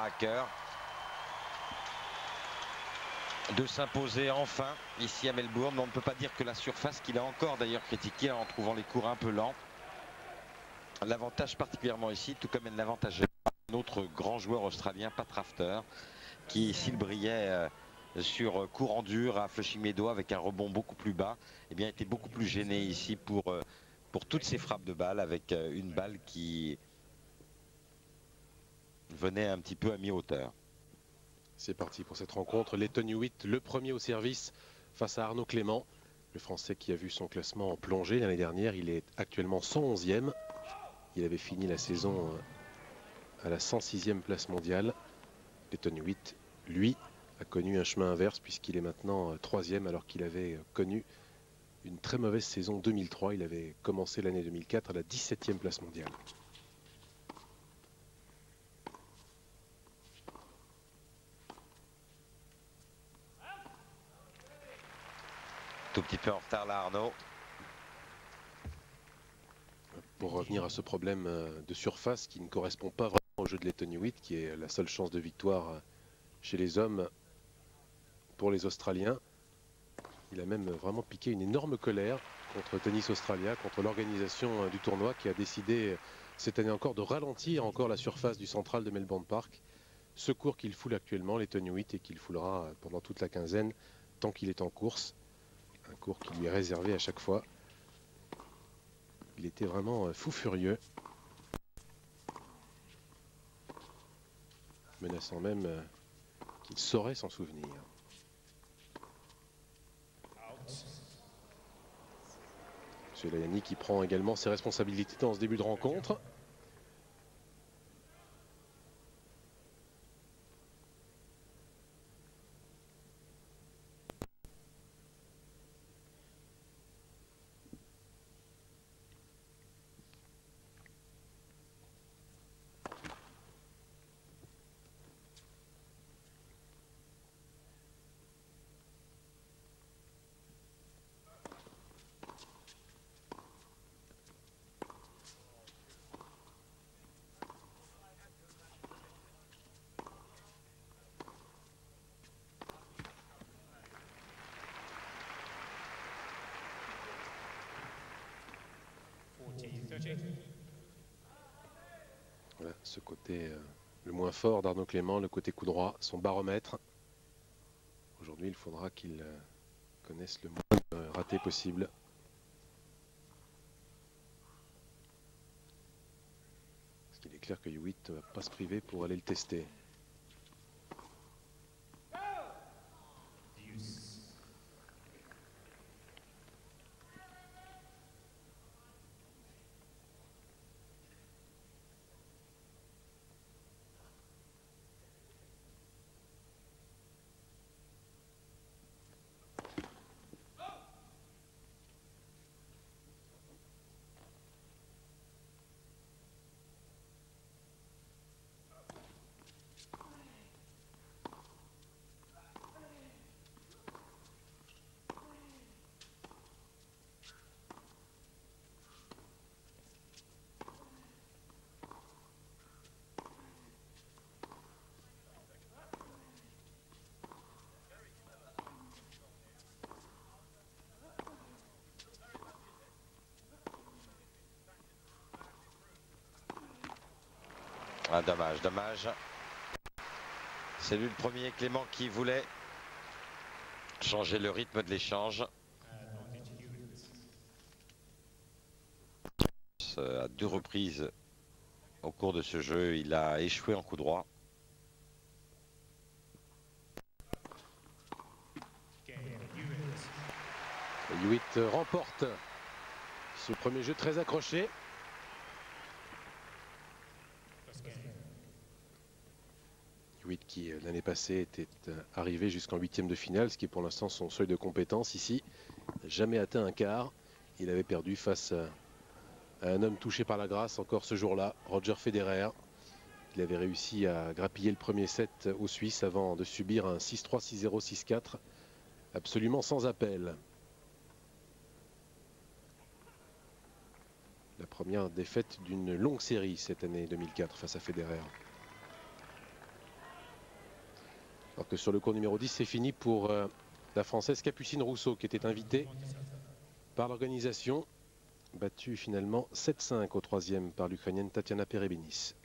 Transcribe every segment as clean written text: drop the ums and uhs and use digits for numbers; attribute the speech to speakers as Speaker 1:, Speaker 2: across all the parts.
Speaker 1: à cœur de s'imposer enfin ici à Melbourne. Mais on ne peut pas dire que la surface qu'il a encore d'ailleurs critiquée en trouvant les cours un peu lents. L'avantage particulièrement ici, tout comme elle n'avantageait pas un autre grand joueur australien, Pat Rafter, qui s'il brillait sur courant dur à Flushing Meadows avec un rebond beaucoup plus bas, eh bien était beaucoup plus gêné ici pour toutes ces frappes de balle, avec une balle qui venait un petit peu à mi-hauteur.
Speaker 2: C'est parti pour cette rencontre. Lleyton Hewitt, le premier au service face à Arnaud Clément, le Français qui a vu son classement plonger l'année dernière. Il est actuellement 111e. Il avait fini la saison à la 106e place mondiale. Lleyton Hewitt, lui, a connu un chemin inverse puisqu'il est maintenant 3e alors qu'il avait connu une très mauvaise saison 2003. Il avait commencé l'année 2004 à la 17e place mondiale.
Speaker 1: Tout petit peu en retard là, Arnaud.
Speaker 2: Pour revenir à ce problème de surface qui ne correspond pas vraiment au jeu de Lleyton Hewitt, qui est la seule chance de victoire chez les hommes pour les Australiens. Il a même vraiment piqué une énorme colère contre Tennis Australia, contre l'organisation du tournoi qui a décidé cette année encore de ralentir encore la surface du central de Melbourne Park. Ce cours qu'il foule actuellement, Lleyton Hewitt, et qu'il foulera pendant toute la quinzaine tant qu'il est en course. Un cours qui lui est réservé à chaque fois. Il était vraiment fou furieux. Menaçant même qu'il saurait s'en souvenir. M. Layani qui prend également ses responsabilités dans ce début de rencontre. Voilà, ce côté le moins fort d'Arnaud Clément, le côté coup droit, son baromètre. Aujourd'hui, il faudra qu'il connaisse le moins raté possible. Parce qu'il est clair que Hewitt ne va pas se priver pour aller le tester.
Speaker 1: Ah, dommage, dommage. C'est lui le premier, Clément, qui voulait changer le rythme de l'échange. À 2 reprises au cours de ce jeu, il a échoué en coup droit.
Speaker 2: Hewitt remporte ce premier jeu très accroché. Hewitt qui l'année passée était arrivé jusqu'en 8e de finale, ce qui est pour l'instant son seuil de compétence ici. Jamais atteint un quart. Il avait perdu face à un homme touché par la grâce encore ce jour-là, Roger Federer. Il avait réussi à grappiller le premier set aux Suisses avant de subir un 6-3, 6-0, 6-4 absolument sans appel. La première défaite d'une longue série cette année 2004 face à Federer. Alors que sur le court numéro 10, c'est fini pour la Française Capucine Rousseau, qui était invitée par l'organisation. Battue finalement 7-5 au troisième par l'Ukrainienne Tatiana Perebinis.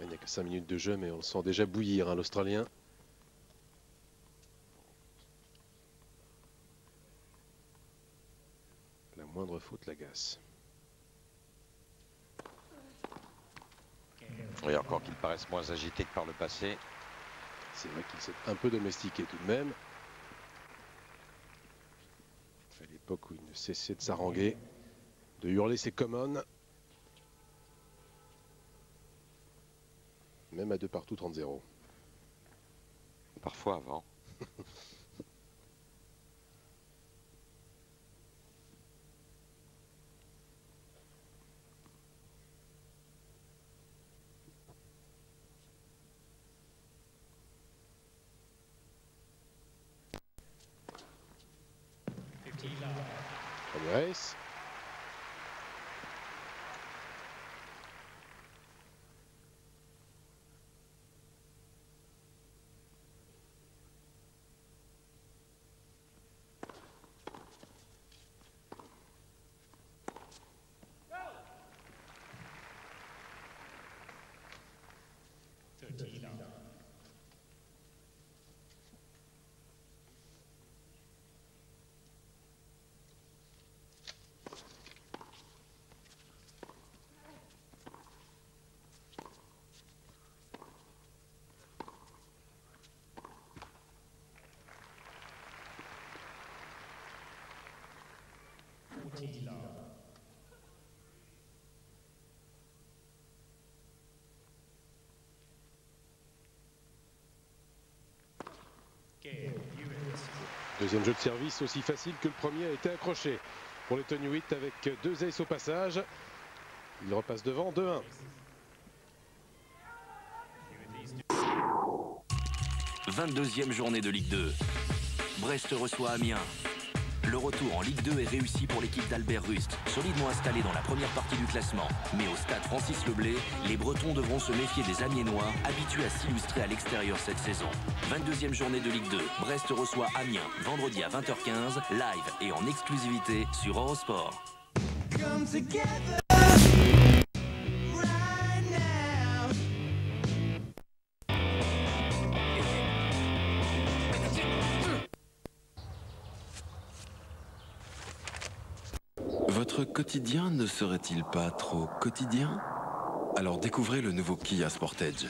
Speaker 2: Il n'y a que 5 minutes de jeu, mais on le sent déjà bouillir, hein, l'Australien. La moindre faute l'agace.
Speaker 1: Oui, encore qu'ils paraissent moins agités que par le passé.
Speaker 2: C'est vrai qu'il s'est un peu domestiqué tout de même. À l'époque où il ne cessait de s'haranguer, de hurler ses commons. Même à 2 partout, 30-0.
Speaker 1: Parfois avant.
Speaker 2: Ramirez. Deuxième jeu de service aussi facile que le premier a été accroché pour les Tony Witt avec 2 aces au passage. Il repasse devant 2-1.
Speaker 3: 22e journée de Ligue 2. Brest reçoit Amiens. Le retour en Ligue 2 est réussi pour l'équipe d'Albert Rust, solidement installée dans la première partie du classement. Mais au stade Francis Leblay, les Bretons devront se méfier des Amiénois, habitués à s'illustrer à l'extérieur cette saison. 22e journée de Ligue 2. Brest reçoit Amiens, vendredi à 20h15, live et en exclusivité sur Eurosport.
Speaker 4: Votre quotidien ne serait-il pas trop quotidien? Alors découvrez le nouveau Kia Sportage.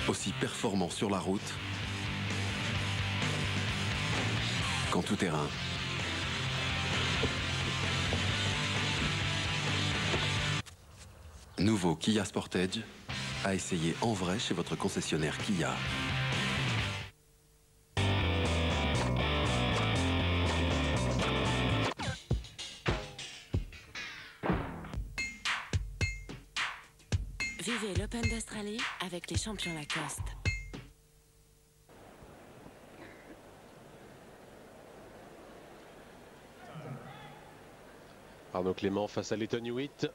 Speaker 4: Aussi performant sur la route qu'en tout terrain. Nouveau Kia Sportage, à essayer en vrai chez votre concessionnaire Kia.
Speaker 5: Vivez l'Open d'Australie avec les champions Lacoste.
Speaker 2: Arnaud Clément face à Lleyton Hewitt.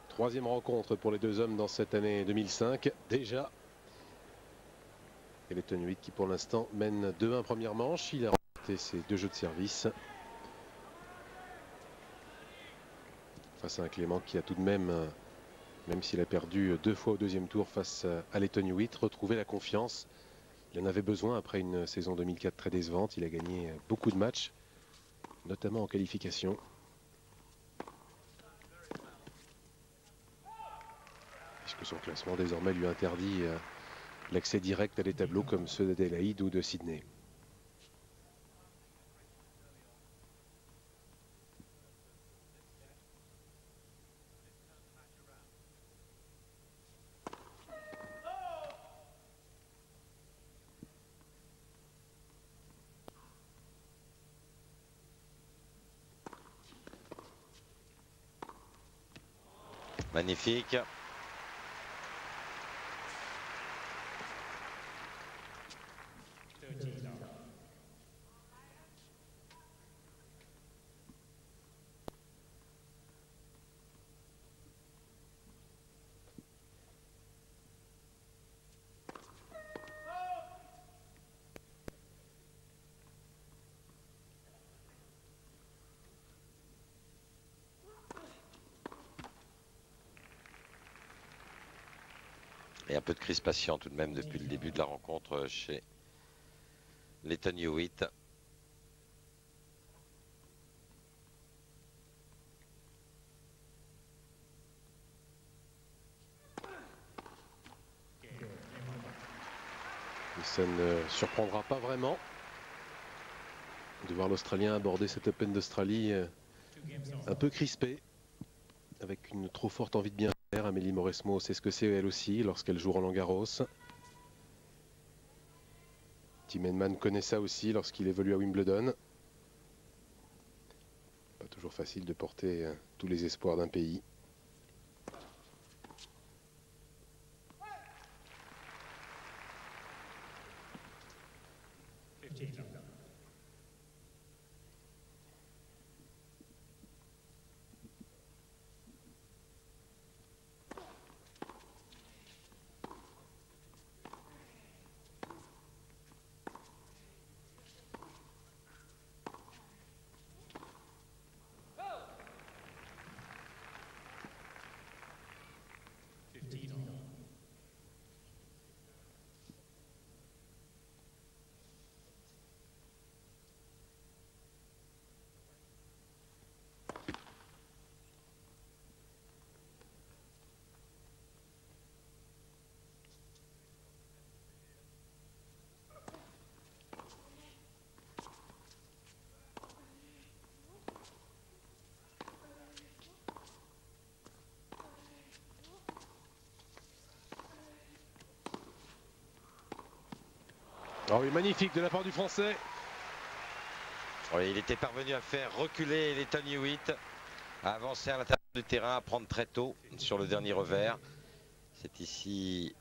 Speaker 2: Troisième rencontre pour les deux hommes dans cette année 2005 déjà. Et Lleyton Hewitt qui pour l'instant mène 2-1 première manche. Il est remporter ces 2 jeux de service. Face à un Clément qui a tout de même s'il a perdu 2 fois au 2e tour face à Lleyton Hewitt, retrouvé la confiance. Il en avait besoin après une saison 2004 très décevante. Il a gagné beaucoup de matchs, notamment en qualification. Puisque son classement désormais lui interdit l'accès direct à des tableaux comme ceux d'Adélaïde ou de Sydney.
Speaker 1: Magnifique. Et un peu de crispation tout de même depuis le début de la rencontre chez Lleyton Hewitt.
Speaker 2: Et ça ne surprendra pas vraiment de voir l'Australien aborder cet Open d'Australie un peu crispé, avec une trop forte envie de bien faire. Amélie Mauresmo sait ce que c'est elle aussi lorsqu'elle joue Roland-Garros. Tim Henman connaît ça aussi lorsqu'il évolue à Wimbledon. Pas toujours facile de porter tous les espoirs d'un pays. Oh oui, magnifique de la part du Français.
Speaker 1: Oui, il était parvenu à faire reculer Lleyton Hewitt, à avancer à l'intérieur du terrain, à prendre très tôt sur le dernier revers. C'est ici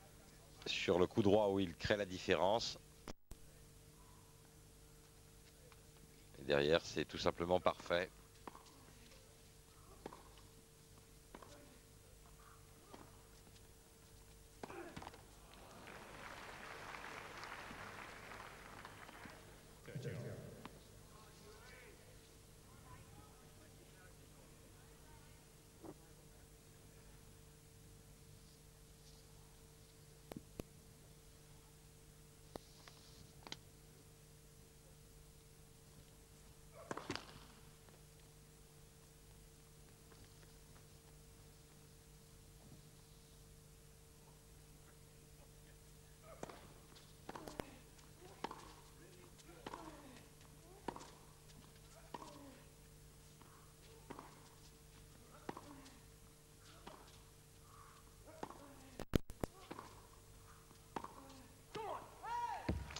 Speaker 1: sur le coup droit où il crée la différence. Et derrière, c'est tout simplement parfait.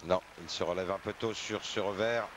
Speaker 1: Non, il se relève un peu tôt sur ce revers.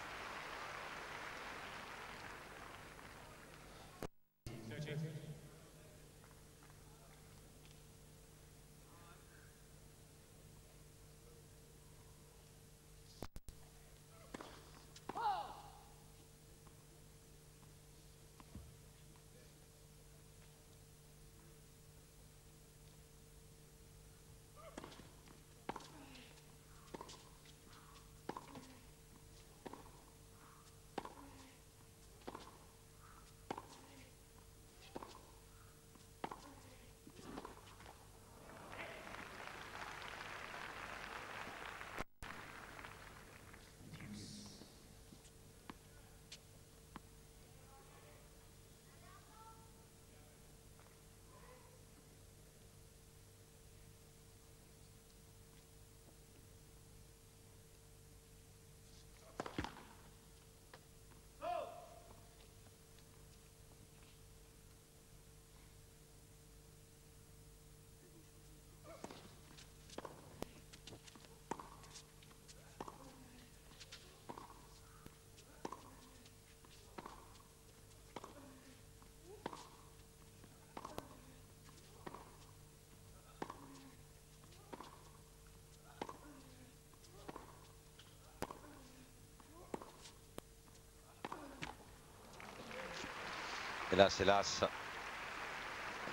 Speaker 1: Et là, c'est l'as.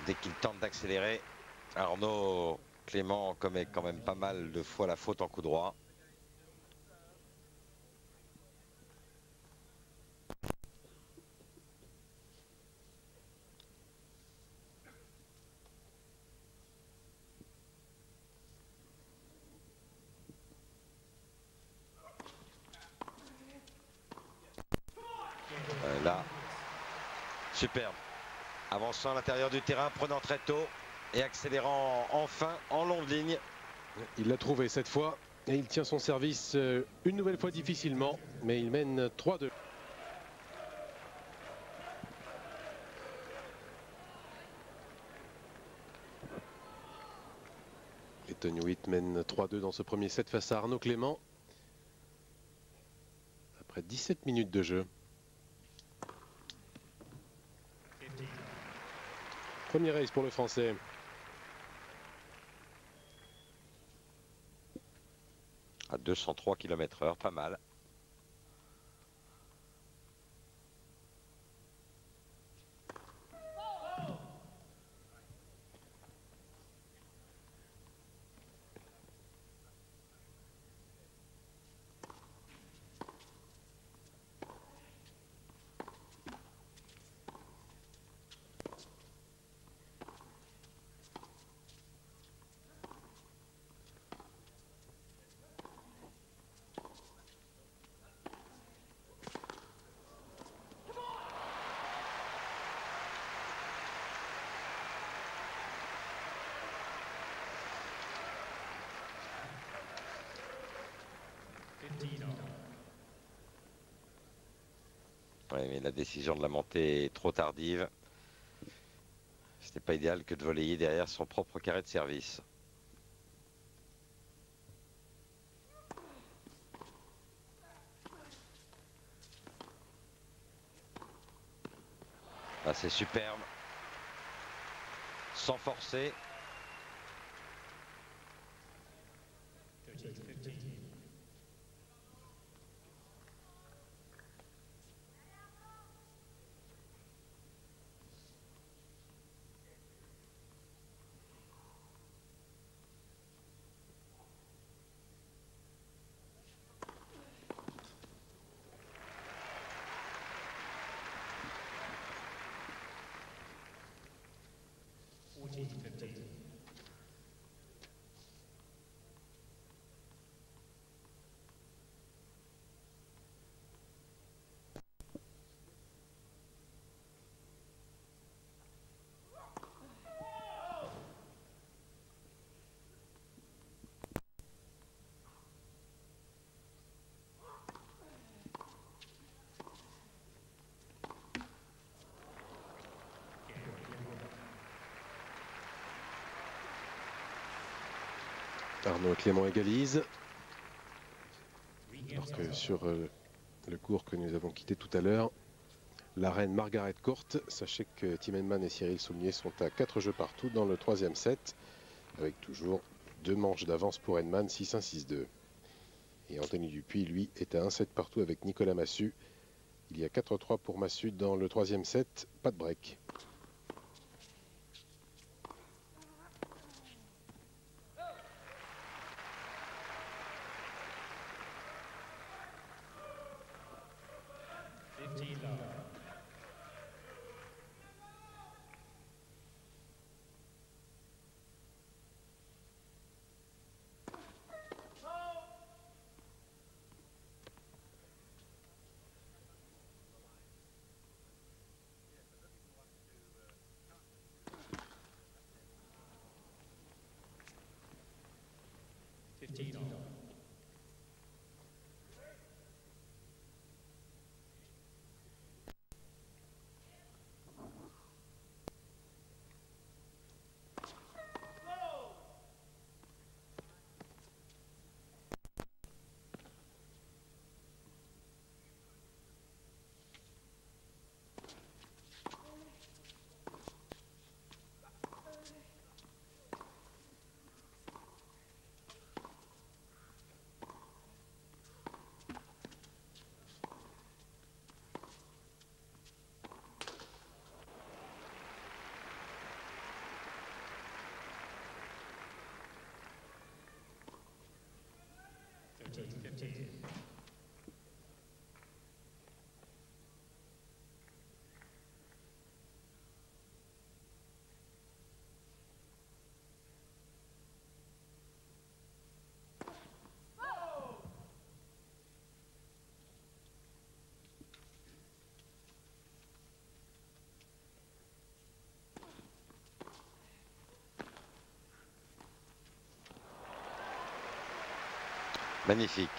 Speaker 1: Dès qu'il tente d'accélérer, Arnaud Clément commet quand même pas mal de fois la faute en coup droit. Là, superbe. Avançant à l'intérieur du terrain, prenant très tôt et accélérant enfin en longue ligne.
Speaker 2: Il l'a trouvé cette fois et il tient son service une nouvelle fois difficilement, mais il mène 3-2. Et Tony Witt mène 3-2 dans ce premier set face à Arnaud Clément. Après 17 minutes de jeu. Premier race pour le Français.
Speaker 1: À 203 km/h, pas mal. Ouais, mais la décision de la montée est trop tardive. C'était pas idéal que de voler derrière son propre carré de service. Ah, c'est superbe. Sans forcer.
Speaker 2: Arnaud Clément égalise. Alors que sur le cours que nous avons quitté tout à l'heure, la reine Margaret Court, sachez que Tim Henman et Cyril Saulnier sont à 4 jeux partout dans le troisième set, avec toujours 2 manches d'avance pour Henman, 6-1, 6-2. Et Anthony Dupuis, lui, est à 1 set partout avec Nicolas Massu. Il y a 4-3 pour Massu dans le troisième set, pas de break.
Speaker 1: Magnifique.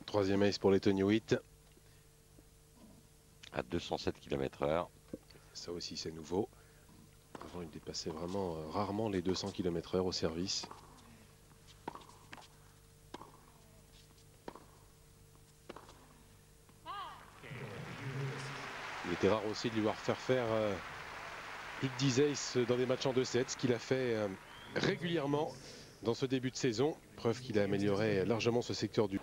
Speaker 2: Troisième ace pour les Tony Witt.
Speaker 1: À 207 km/h.
Speaker 2: Ça aussi c'est nouveau. Avant il dépassait vraiment rarement les 200 km/h au service. Il était rare aussi de lui voir faire plus de 10 aces dans des matchs en 2-7, ce qu'il a fait régulièrement dans ce début de saison. Preuve qu'il a amélioré largement ce secteur du...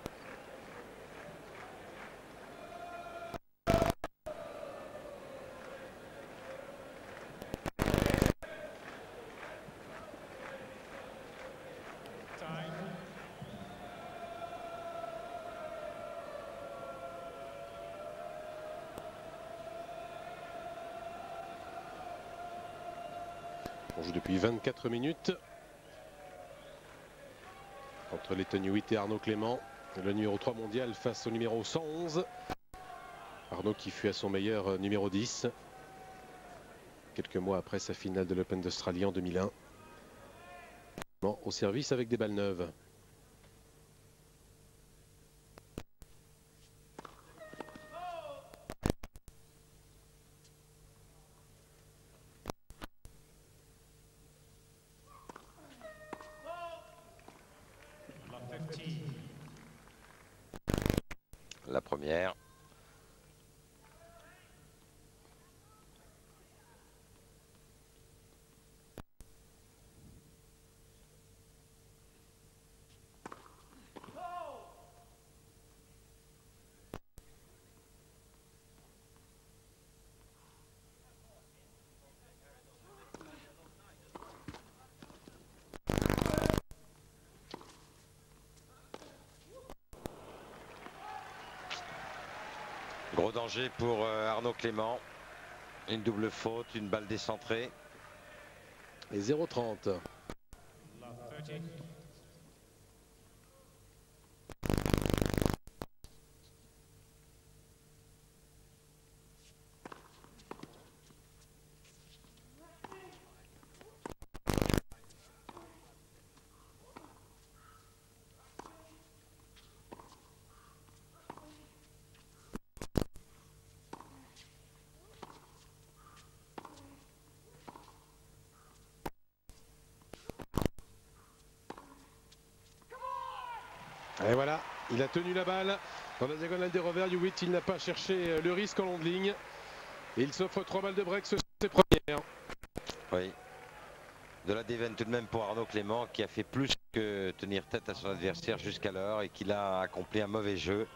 Speaker 2: On joue depuis 24 minutes entre les Tony Witt et Arnaud Clément, le numéro 3 mondial face au numéro 111. Arnaud qui fut à son meilleur numéro 10 quelques mois après sa finale de l'Open d'Australie en 2001. Au service avec des balles neuves.
Speaker 1: La première. Gros danger pour Arnaud Clément. Une double faute, une balle décentrée.
Speaker 2: Et 0,30. Et voilà, il a tenu la balle dans la diagonale des revers. Hewitt, il n'a pas cherché le risque en long de ligne. Et il s'offre 3 balles de break, ce sont ses premières.
Speaker 1: Oui. De la déveine tout de même pour Arnaud Clément qui a fait plus que tenir tête à son adversaire jusqu'alors et qu'il a accompli un mauvais jeu.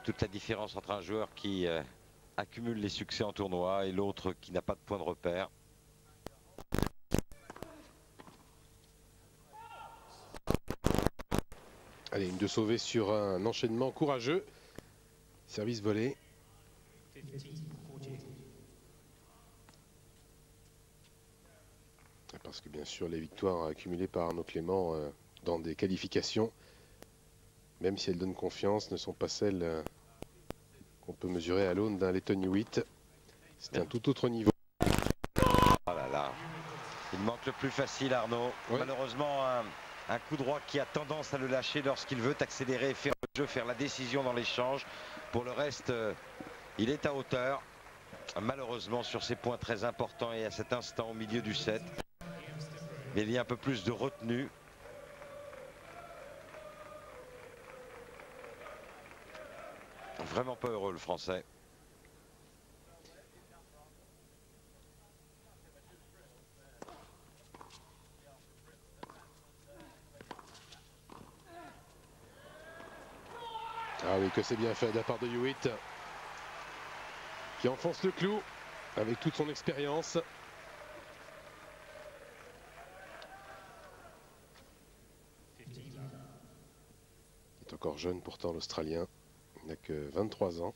Speaker 1: Toute la différence entre un joueur qui accumule les succès en tournoi et l'autre qui n'a pas de point de repère.
Speaker 2: Allez, une de sauvée sur un enchaînement courageux. Service volé. Parce que bien sûr, les victoires accumulées par Arnaud Clément dans des qualifications, même si elles donnent confiance, ne sont pas celles qu'on peut mesurer à l'aune d'un Tony Witt. C'est un tout autre niveau.
Speaker 1: Oh là là. Il manque le plus facile, Arnaud.
Speaker 2: Ouais.
Speaker 1: Malheureusement, un coup droit qui a tendance à le lâcher lorsqu'il veut accélérer, faire le jeu, faire la décision dans l'échange. Pour le reste, il est à hauteur. Malheureusement, sur ces points très importants et à cet instant au milieu du set. Mais il y a un peu plus de retenue. Vraiment pas heureux le Français.
Speaker 2: Ah oui, que c'est bien fait de la part de Hewitt, qui enfonce le clou avec toute son expérience. Il est encore jeune pourtant, l'Australien. Il n'a que 23 ans.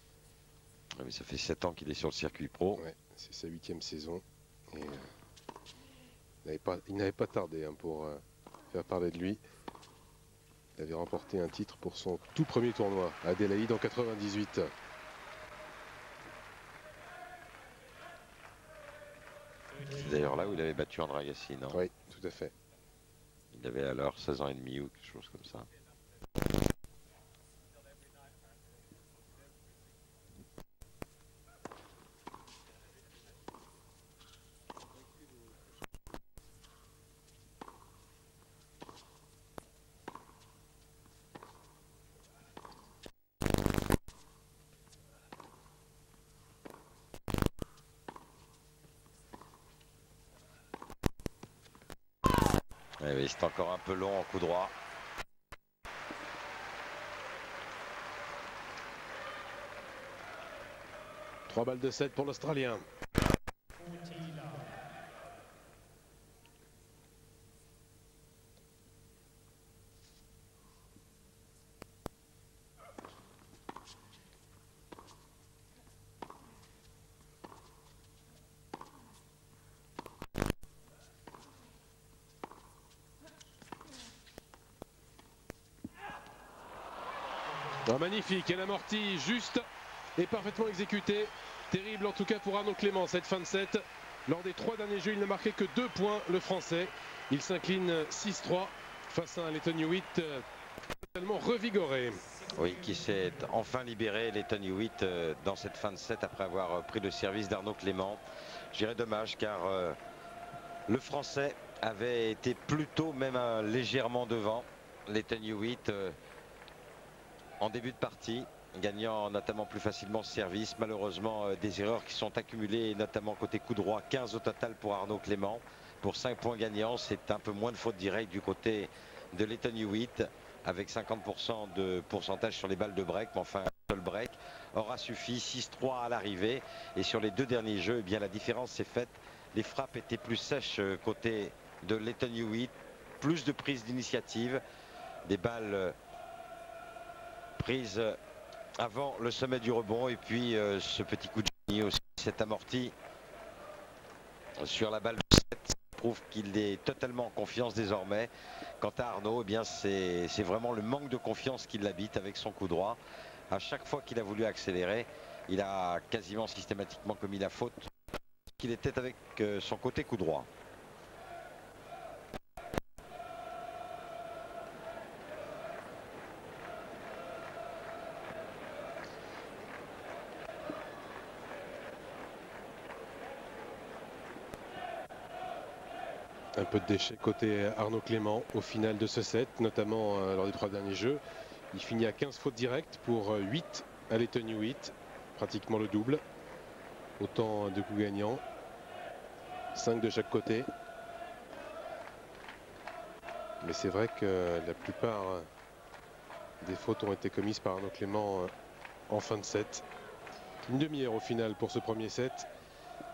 Speaker 1: Ah oui, ça fait 7 ans qu'il est sur le circuit pro.
Speaker 2: Ouais, c'est sa 8e saison. Et il n'avait pas tardé hein, pour faire parler de lui. Il avait remporté un titre pour son tout premier tournoi à Adélaïde en 98.
Speaker 1: C'est d'ailleurs là où il avait battu André Agassi, non?
Speaker 2: Oui, tout à fait.
Speaker 1: Il avait alors 16 ans et demi ou quelque chose comme ça. Oui, c'est encore un peu long en coup droit.
Speaker 2: Trois balles de 7 pour l'Australien. Oh, magnifique, elle amortit juste et parfaitement exécutée. Terrible en tout cas pour Arnaud Clément cette fin de set. Lors des 3 derniers jeux, il n'a marqué que 2 points, le Français. Il s'incline 6-3 face à un Lleyton Hewitt totalement revigoré.
Speaker 1: Oui, qui s'est enfin libéré, Lleyton Hewitt, dans cette fin de set après avoir pris le service d'Arnaud Clément. Je dirais dommage car le Français avait été plutôt même légèrement devant. Lleyton Hewitt en début de partie, gagnant notamment plus facilement ce service. Malheureusement, des erreurs qui sont accumulées, notamment côté coup droit, 15 au total pour Arnaud Clément. Pour 5 points gagnants, c'est un peu moins de fautes directes du côté de Lleyton Hewitt, avec 50% de pourcentage sur les balles de break. Mais enfin, un seul break aura suffi, 6-3 à l'arrivée. Et sur les 2 derniers jeux, eh bien, la différence s'est faite. Les frappes étaient plus sèches côté de Lleyton Hewitt, plus de prise d'initiative, des balles prise avant le sommet du rebond, et puis ce petit coup de génie aussi, cet amorti sur la balle de 7 prouve qu'il est totalement en confiance désormais. Quant à Arnaud, eh bien c'est vraiment le manque de confiance qui l'habite avec son coup droit. À chaque fois qu'il a voulu accélérer, il a quasiment systématiquement commis la faute qu'il était avec son côté coup droit.
Speaker 2: Un peu de déchets côté Arnaud Clément au final de ce set, notamment lors des 3 derniers jeux. Il finit à 15 fautes directes pour 8 à Lleyton Hewitt, pratiquement le double. Autant de coups gagnants, 5 de chaque côté. Mais c'est vrai que la plupart des fautes ont été commises par Arnaud Clément en fin de set. Une demi-heure au final pour ce premier set.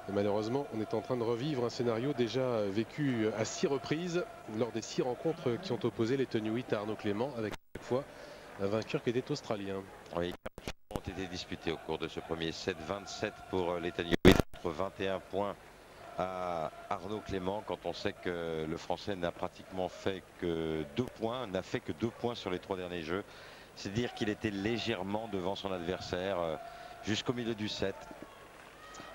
Speaker 2: Et malheureusement, on est en train de revivre un scénario déjà vécu à 6 reprises lors des 6 rencontres qui ont opposé Lleyton Hewitt à Arnaud Clément, avec chaque fois un vainqueur qui était australien.
Speaker 1: Oui, ont été disputés au cours de ce premier set. 27 pour Lleyton Hewitt, contre 21 points à Arnaud Clément, quand on sait que le Français n'a pratiquement fait que 2 points, n'a fait que 2 points sur les 3 derniers jeux. C'est dire qu'il était légèrement devant son adversaire jusqu'au milieu du set.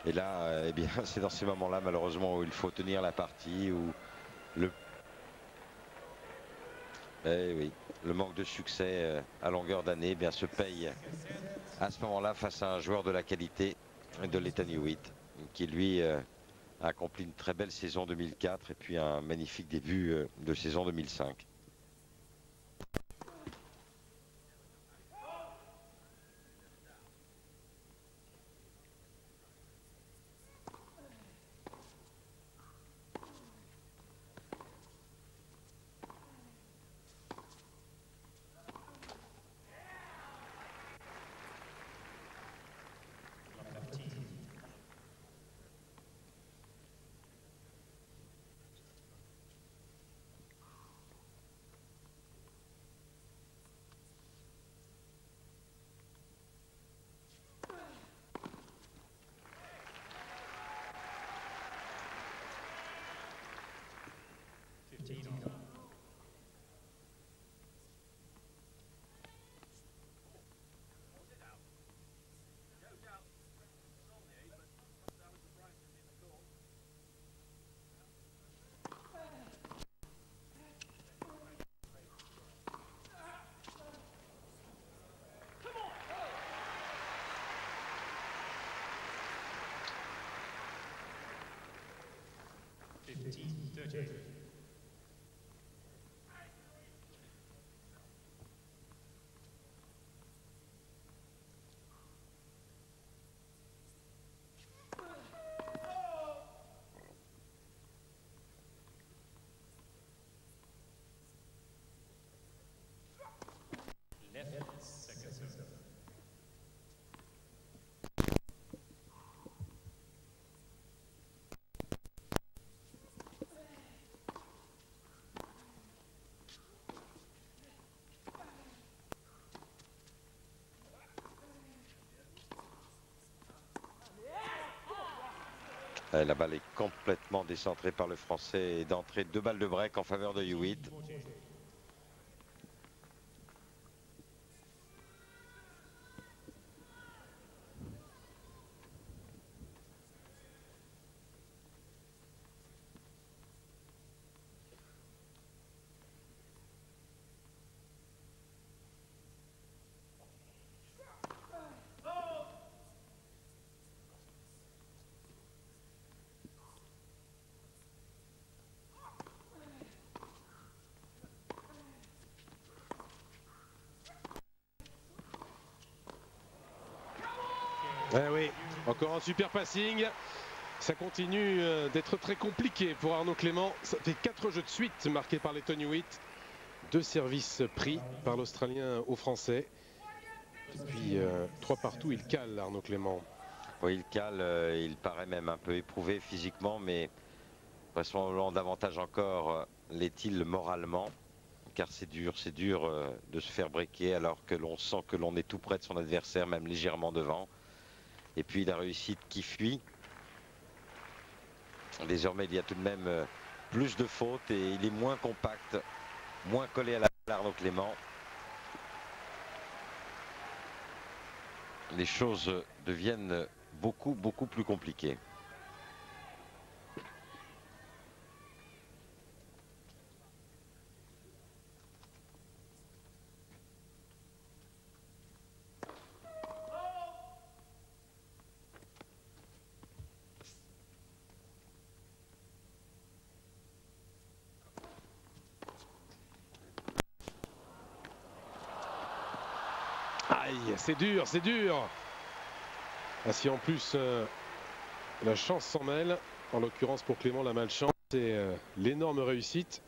Speaker 1: Et là, eh bien, c'est dans ces moments-là, malheureusement, où il faut tenir la partie, où le manque de succès à longueur d'année, eh bien, se paye à ce moment-là face à un joueur de la qualité de Lleyton Hewitt, qui lui a accompli une très belle saison 2004 et puis un magnifique début de saison 2005. La balle est complètement décentrée par le Français et d'entrée 2 balles de break en faveur de Hewitt.
Speaker 2: Eh oui, encore un super passing. Ça continue d'être très compliqué pour Arnaud Clément. Ça fait 4 jeux de suite marqués par les Tony Hewitt. 2 services pris par l'Australien aux Français. Et puis 3 partout, il cale Arnaud Clément.
Speaker 1: Oui, il cale, il paraît même un peu éprouvé physiquement, mais vraisemblablement davantage encore l'est-il moralement. Car c'est dur de se faire breaker alors que l'on sent que l'on est tout près de son adversaire, même légèrement devant. Et puis la réussite qui fuit. Désormais, il y a tout de même plus de fautes et il est moins compact, moins collé à la balle, Arnaud Clément. Les choses deviennent beaucoup plus compliquées.
Speaker 2: Aïe, c'est dur, c'est dur. Ah, si en plus la chance s'en mêle, en l'occurrence pour Clément la malchance, c'est l'énorme réussite,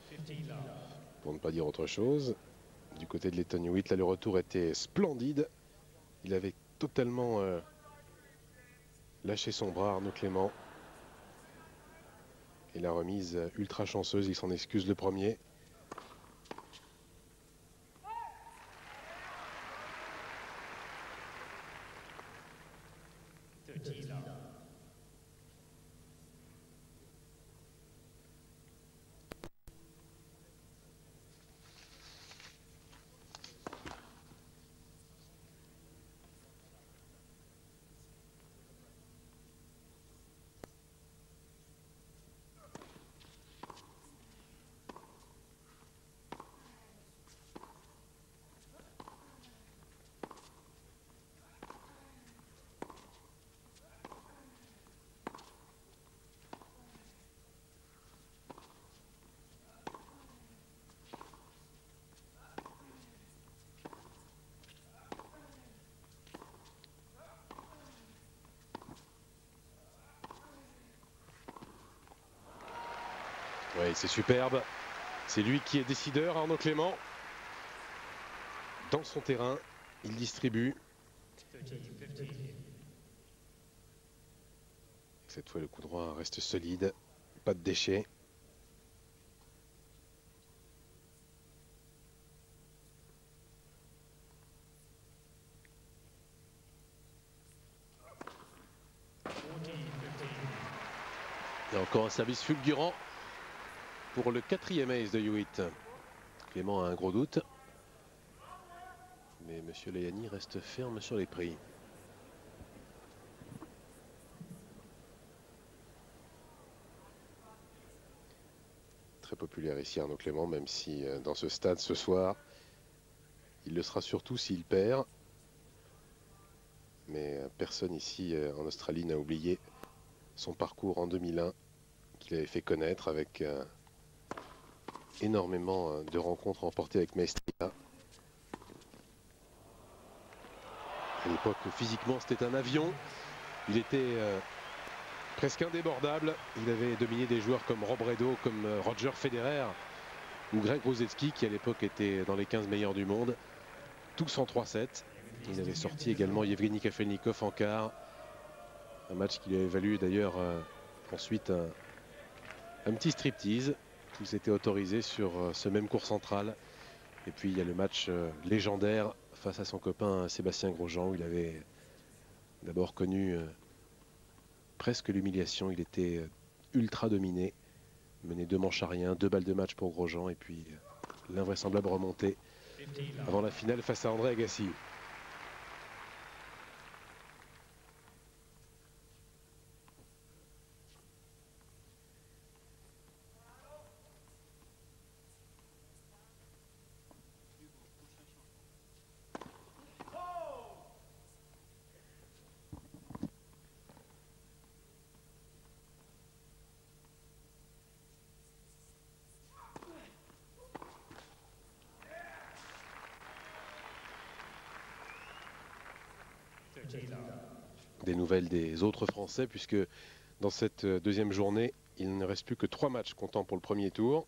Speaker 2: pour ne pas dire autre chose. Du côté de l'Ethan Hewitt, là le retour était splendide. Il avait totalement lâché son bras, Arnaud Clément. Et la remise ultra chanceuse, il s'en excuse le premier. Ouais, c'est superbe. C'est lui qui est décideur, Arnaud Clément. Dans son terrain, il distribue. Cette fois, le coup droit reste solide. Pas de déchets. Il y a encore un service fulgurant pour le 4e ace de Hewitt. Clément a un gros doute. Mais M. Layani reste ferme sur les prix. Très populaire ici Arnaud Clément, même si dans ce stade ce soir, il le sera surtout s'il perd. Mais personne ici en Australie n'a oublié son parcours en 2001 qu'il avait fait connaître avec énormément de rencontres remportées avec Maestria. À l'époque, physiquement, c'était un avion. Il était presque indébordable. Il avait dominé des joueurs comme Rob Redo, comme Roger Federer ou Greg Rusedski, qui à l'époque était dans les 15 meilleurs du monde. Tous en 3-7. Il avait sorti également Yevgeny Kafelnikov en quart. Un match qui lui avait valu d'ailleurs ensuite un petit striptease qui s'était autorisé sur ce même court central. Et puis il y a le match légendaire face à son copain Sébastien Grosjean, où il avait d'abord connu presque l'humiliation. Il était ultra dominé, mené 2 manches à rien, 2 balles de match pour Grosjean, et puis l'invraisemblable remontée avant la finale face à André Agassi. Des nouvelles des autres Français, puisque dans cette deuxième journée, il ne reste plus que 3 matchs comptant pour le premier tour.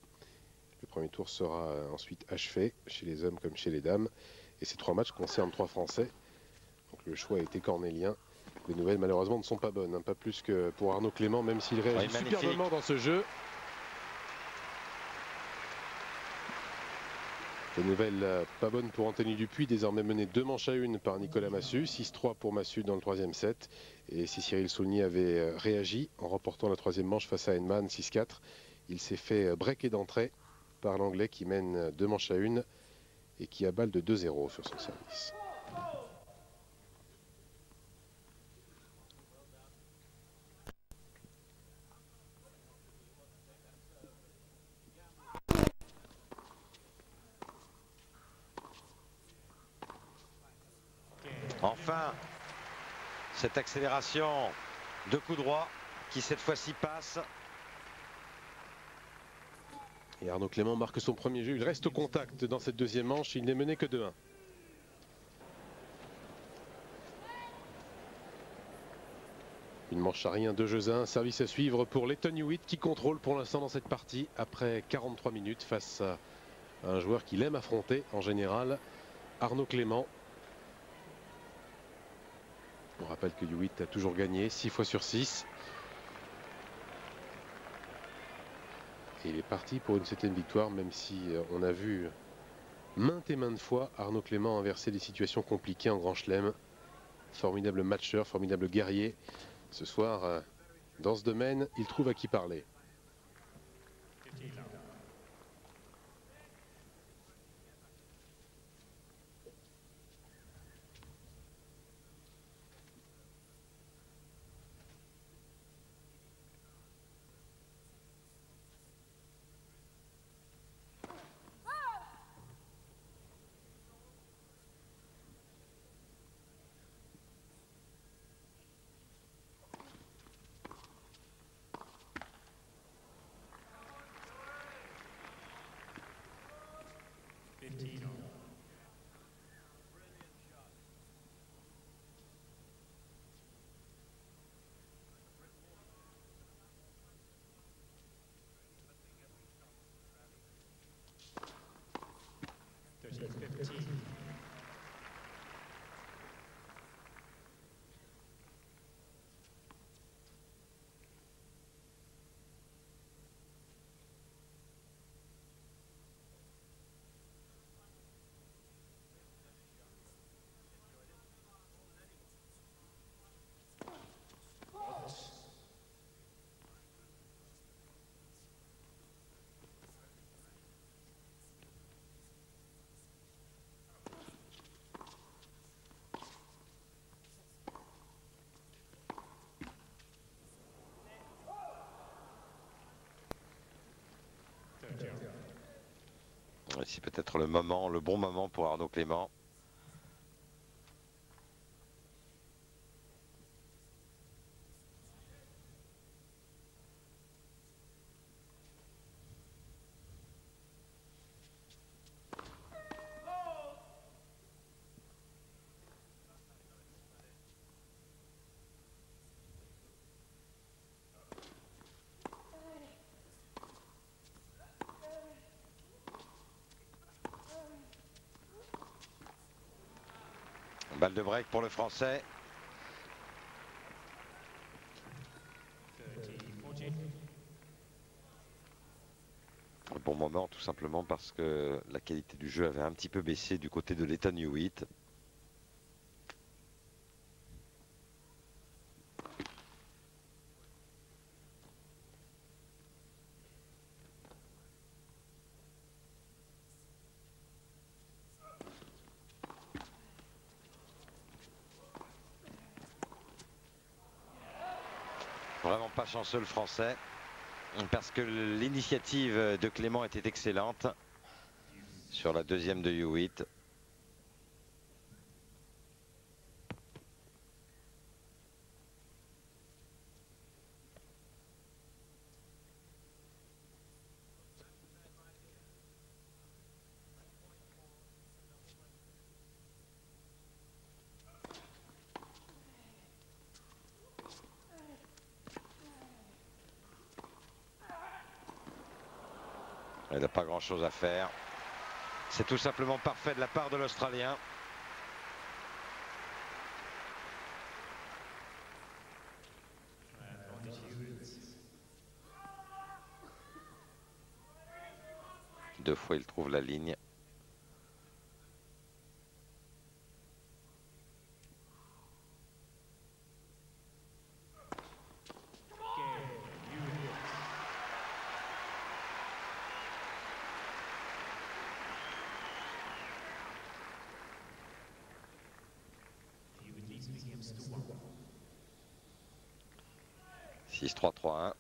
Speaker 2: Le premier tour sera ensuite achevé, chez les hommes comme chez les dames. Et ces 3 matchs concernent 3 Français. Donc le choix a été cornélien. Les nouvelles, malheureusement, ne sont pas bonnes. Hein. Pas plus que pour Arnaud Clément, même s'il réagit superbement dans ce jeu. Des nouvelles pas bonnes pour Anthony Dupuis, désormais mené 2 manches à 1 par Nicolas Massu. 6-3 pour Massu dans le 3e set. Et si Cyril Saulnier avait réagi en remportant la 3e manche face à Henman 6-4, il s'est fait breaker d'entrée par l'Anglais qui mène 2 manches à 1 et qui a balle de 2-0 sur son service.
Speaker 1: Enfin, cette accélération de coup droit qui cette fois-ci passe.
Speaker 2: Et Arnaud Clément marque son premier jeu. Il reste au contact dans cette deuxième manche. Il n'est mené que 2-1. Une manche à rien, 2 jeux à 1. Service à suivre pour Lleyton Hewitt qui contrôle pour l'instant dans cette partie après 43 minutes face à un joueur qu'il aime affronter en général, Arnaud Clément. On rappelle que Hewitt a toujours gagné 6 fois sur 6. Et il est parti pour une 7e victoire, même si on a vu maintes et maintes fois Arnaud Clément inverser des situations compliquées en Grand Chelem. Formidable matcheur, formidable guerrier. Ce soir, dans ce domaine, il trouve à qui parler.
Speaker 1: Ici peut-être le moment, le bon moment pour Arnaud Clément. Balle de break pour le Français. Un bon moment tout simplement parce que la qualité du jeu avait un petit peu baissé du côté de l'Ethan Hewitt. Vraiment pas chanceux le Français, parce que l'initiative de Clément était excellente sur la deuxième de Hewitt. Il n'a pas grand chose à faire. C'est tout simplement parfait de la part de l'Australien. Deux fois il trouve la ligne. « 6-3-3-1 ».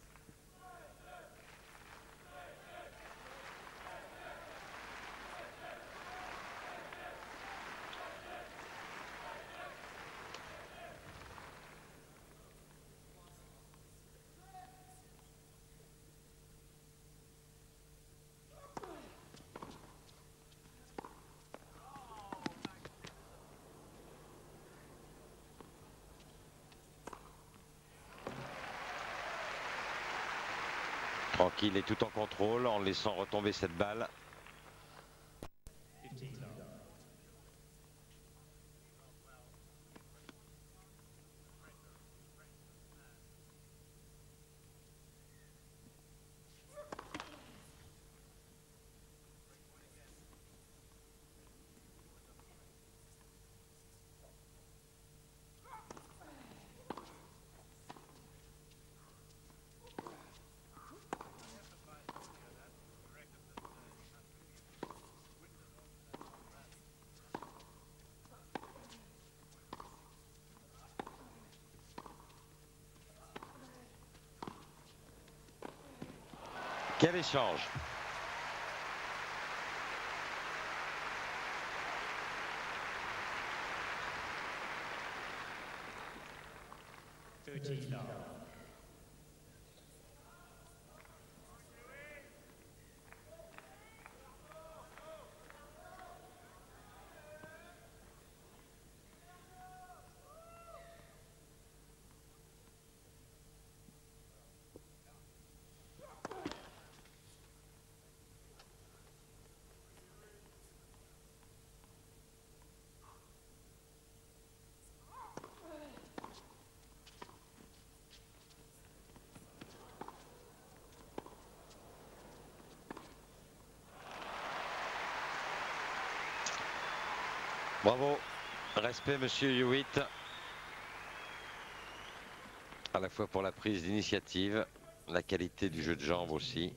Speaker 1: Tranquille et tout en contrôle en laissant retomber cette balle. Quel échange! Bravo, respect monsieur Hewitt. À la fois pour la prise d'initiative, la qualité du jeu de jambes aussi.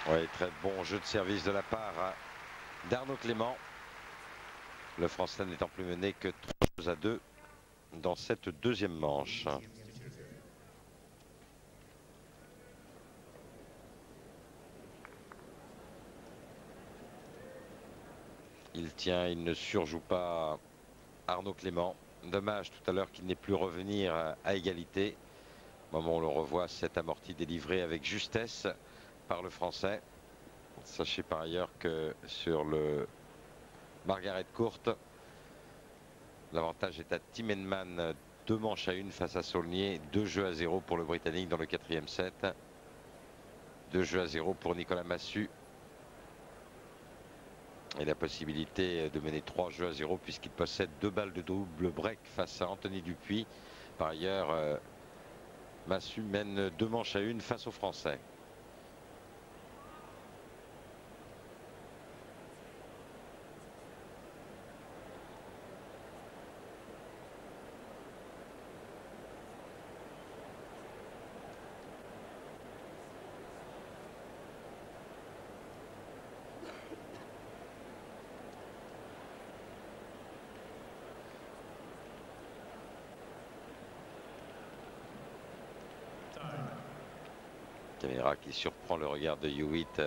Speaker 1: Oui, très bon jeu de service de la part d'Arnaud Clément. Le Français n'étant plus mené que 3-2 dans cette deuxième manche. Il tient, il ne surjoue pas Arnaud Clément. Dommage tout à l'heure qu'il n'ait pu revenir à égalité. Au moment où on le revoit, cet amorti délivré avec justesse par le Français. Sachez par ailleurs que sur le Margaret Court, l'avantage est à Tim Henman, 2 manches à 1 face à Saulnier, 2-0 pour le Britannique dans le 4e set. 2-0 pour Nicolas Massu. Et la possibilité de mener 3-0 puisqu'il possède 2 balles de double break face à Anthony Dupuis. Par ailleurs, Massu mène 2 manches à 1 face aux Français. Caméra qui surprend le regard de Hewitt.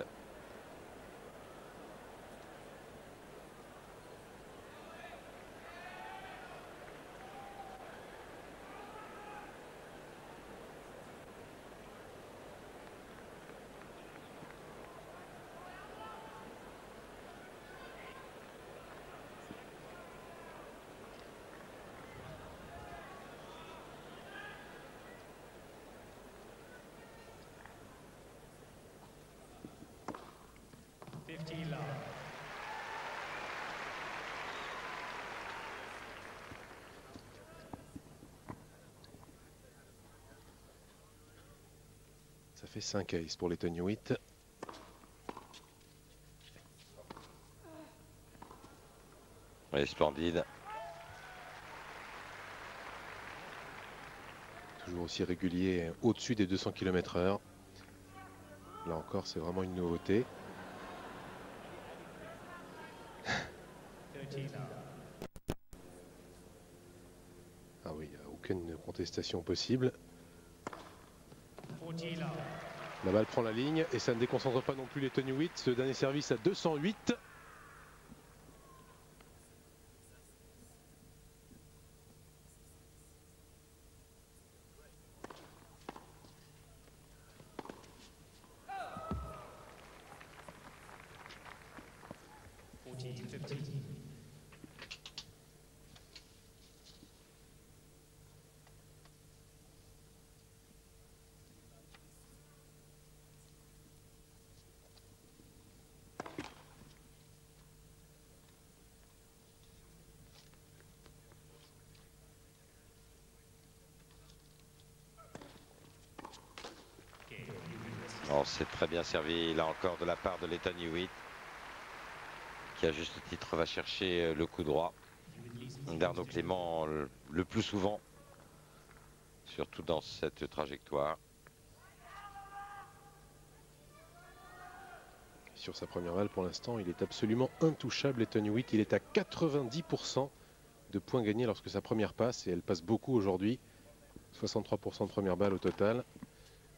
Speaker 2: Ça fait 5 aces pour les Tony Hewitt.
Speaker 1: Oui, splendide.
Speaker 2: Toujours aussi régulier au-dessus des 200 km/h. Là encore, c'est vraiment une nouveauté. Ah oui, il n'y a aucune contestation possible. La balle prend la ligne et ça ne déconcentre pas non plus les Tony Hewitt. Ce dernier service à 208.
Speaker 1: C'est très bien servi là encore de la part de l'Ethan Hewitt, qui à juste titre va chercher le coup droit d'Arnaud Clément le plus souvent, surtout dans cette trajectoire.
Speaker 2: Sur sa première balle, pour l'instant, il est absolument intouchable, Ethan Hewitt. Il est à 90% de points gagnés lorsque sa première passe, et elle passe beaucoup aujourd'hui. 63% de première balle au total.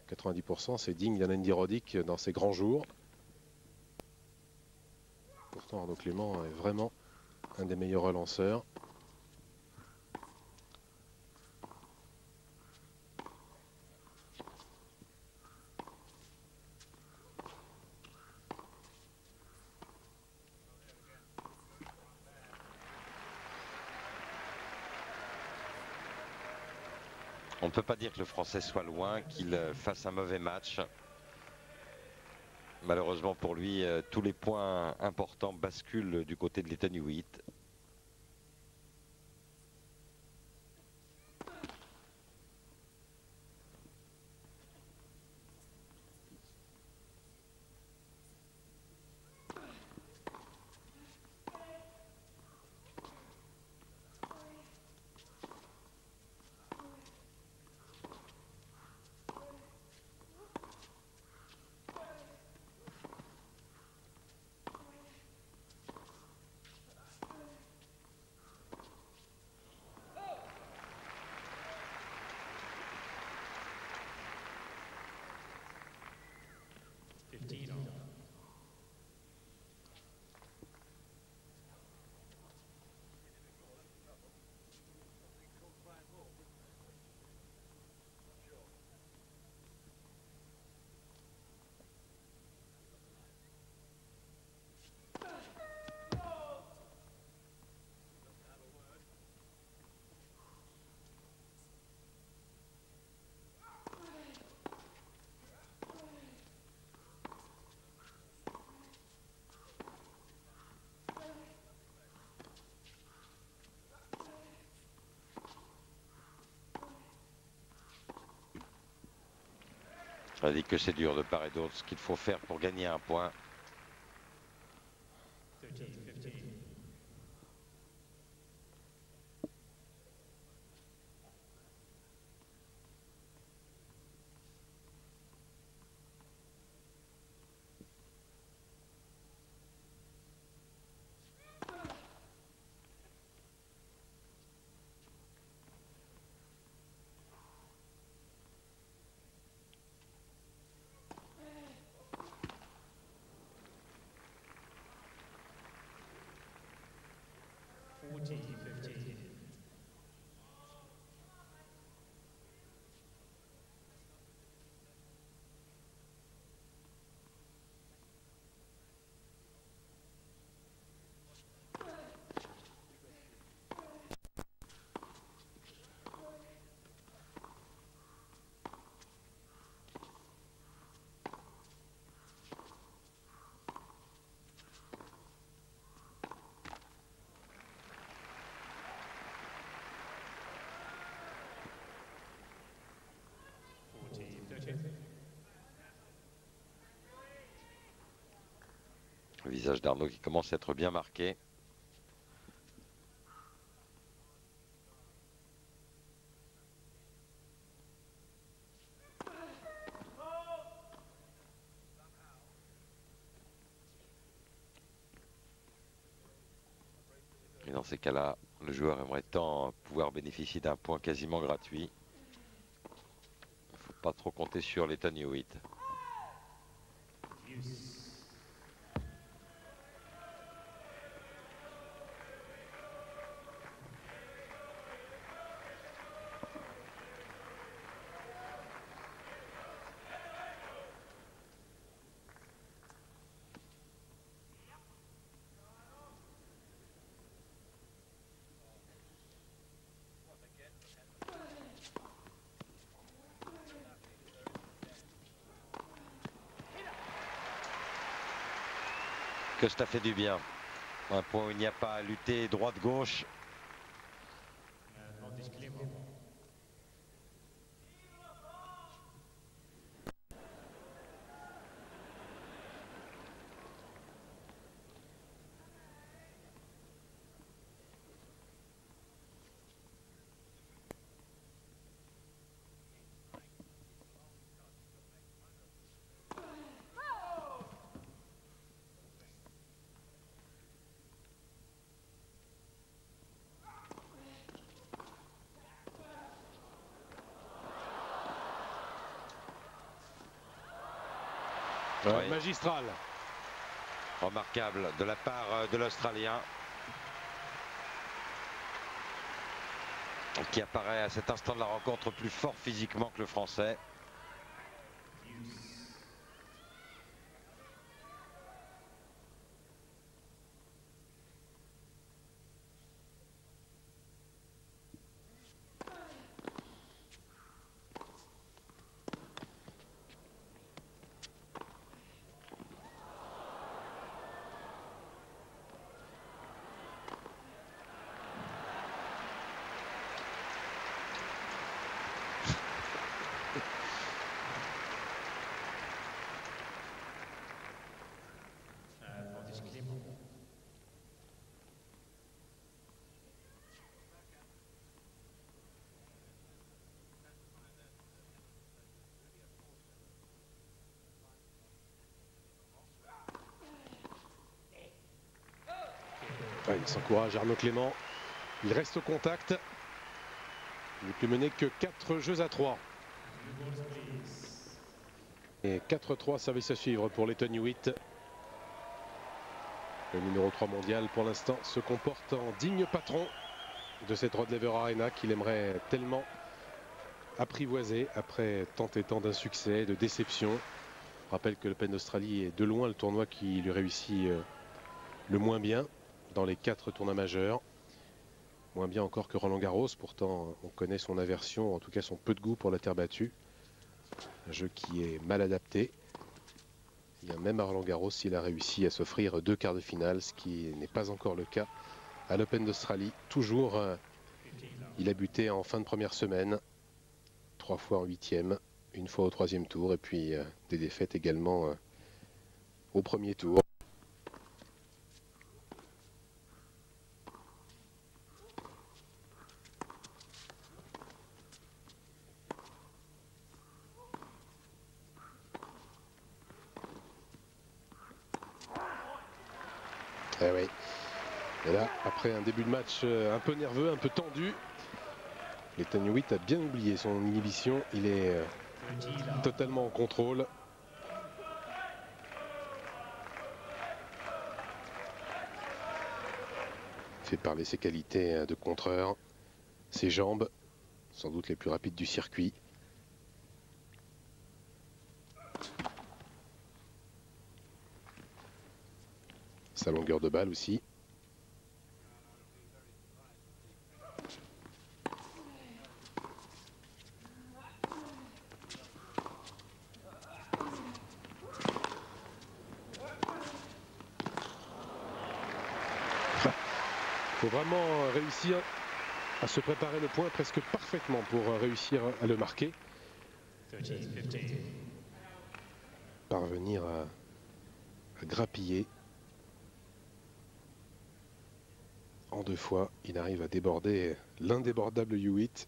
Speaker 2: 90%, c'est digne d'un Andy Roddick dans ses grands jours. Pourtant, Arnaud Clément est vraiment un des meilleurs relanceurs.
Speaker 1: On ne peut pas dire que le Français soit loin, qu'il fasse un mauvais match. Malheureusement pour lui, tous les points importants basculent du côté de l'Ethan Hewitt. Je dis que c'est dur de part et d'autre, ce qu'il faut faire pour gagner un point. Le visage d'Arnaud qui commence à être bien marqué. Et dans ces cas-là, le joueur aimerait tant pouvoir bénéficier d'un point quasiment gratuit. Il ne faut pas trop compter sur l'Ethan Hewitt. Que ça fait du bien. Un point où il n'y a pas à lutter droite-gauche. Oui.
Speaker 2: Magistral.
Speaker 1: Remarquable de la part de l'Australien. Qui apparaît à cet instant de la rencontre plus fort physiquement que le Français.
Speaker 2: Ouais, il s'encourage, Arnaud Clément. Il reste au contact. Il n'est plus mené que 4 jeux à 3. Et 4-3, service à suivre pour Lleyton Hewitt. Le numéro 3 mondial, pour l'instant, se comporte en digne patron de cette Rod Laver Arena qu'il aimerait tellement apprivoiser après tant et tant d'insuccès, de déceptions. Je rappelle que l'Open d'Australie est de loin le tournoi qui lui réussit le moins bien dans les 4 tournois majeurs. Moins bien encore que Roland Garros, pourtant on connaît son aversion, en tout cas son peu de goût pour la terre battue. Un jeu qui est mal adapté. Il y a même à Roland Garros, il a réussi à s'offrir 2 quarts de finale, ce qui n'est pas encore le cas à l'Open d'Australie. Toujours, il a buté en fin de première semaine, 3 fois en 8e, une fois au 3e tour, et puis des défaites également au premier tour. Eh oui. Et là, après un début de match un peu nerveux, un peu tendu, Lleyton Hewitt a bien oublié son inhibition. Il est totalement en contrôle. Fait parler ses qualités de contreur, ses jambes, sans doute les plus rapides du circuit. Sa longueur de balle aussi. Il faut vraiment réussir à se préparer le point presque parfaitement pour réussir à le marquer. Parvenir à grappiller. En 2 fois, il arrive à déborder l'indébordable Hewitt.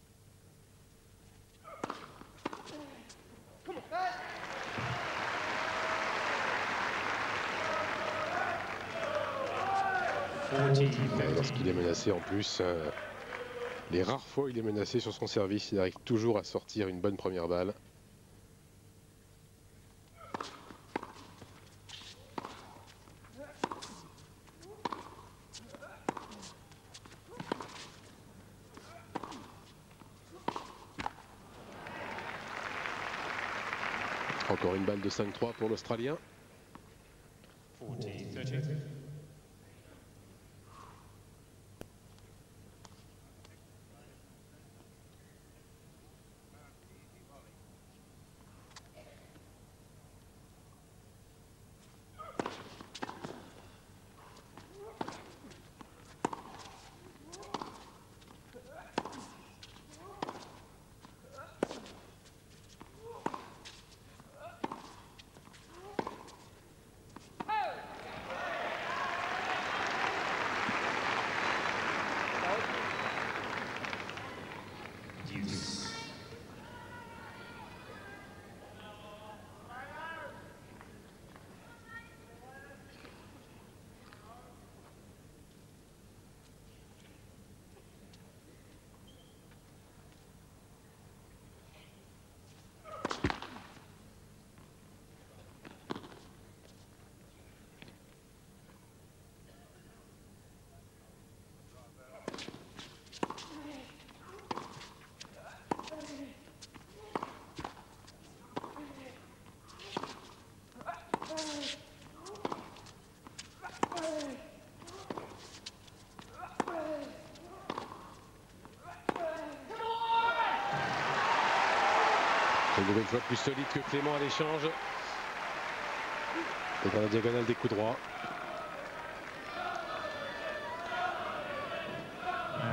Speaker 2: Lorsqu'il est menacé en plus, les rares fois où il est menacé sur son service, il arrive toujours à sortir une bonne première balle. Encore une balle de 5-3 pour l'Australien. Une nouvelle fois plus solide que Clément à l'échange. Et dans la diagonale des coups droits.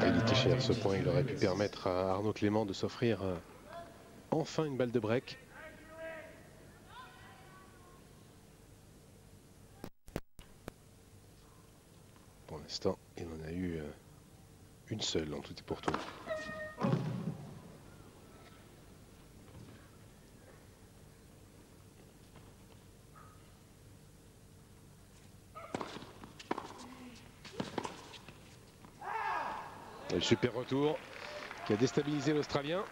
Speaker 2: Il était cher ce point, il aurait pu permettre à Arnaud Clément de s'offrir enfin une balle de break. Pour l'instant, il en a eu une seule en tout et pour tout. Super retour qui a déstabilisé l'Australien.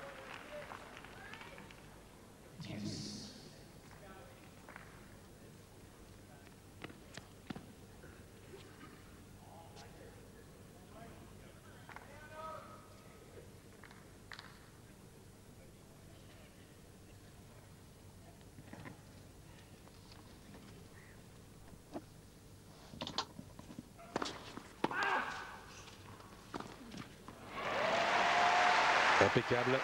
Speaker 2: Impeccable.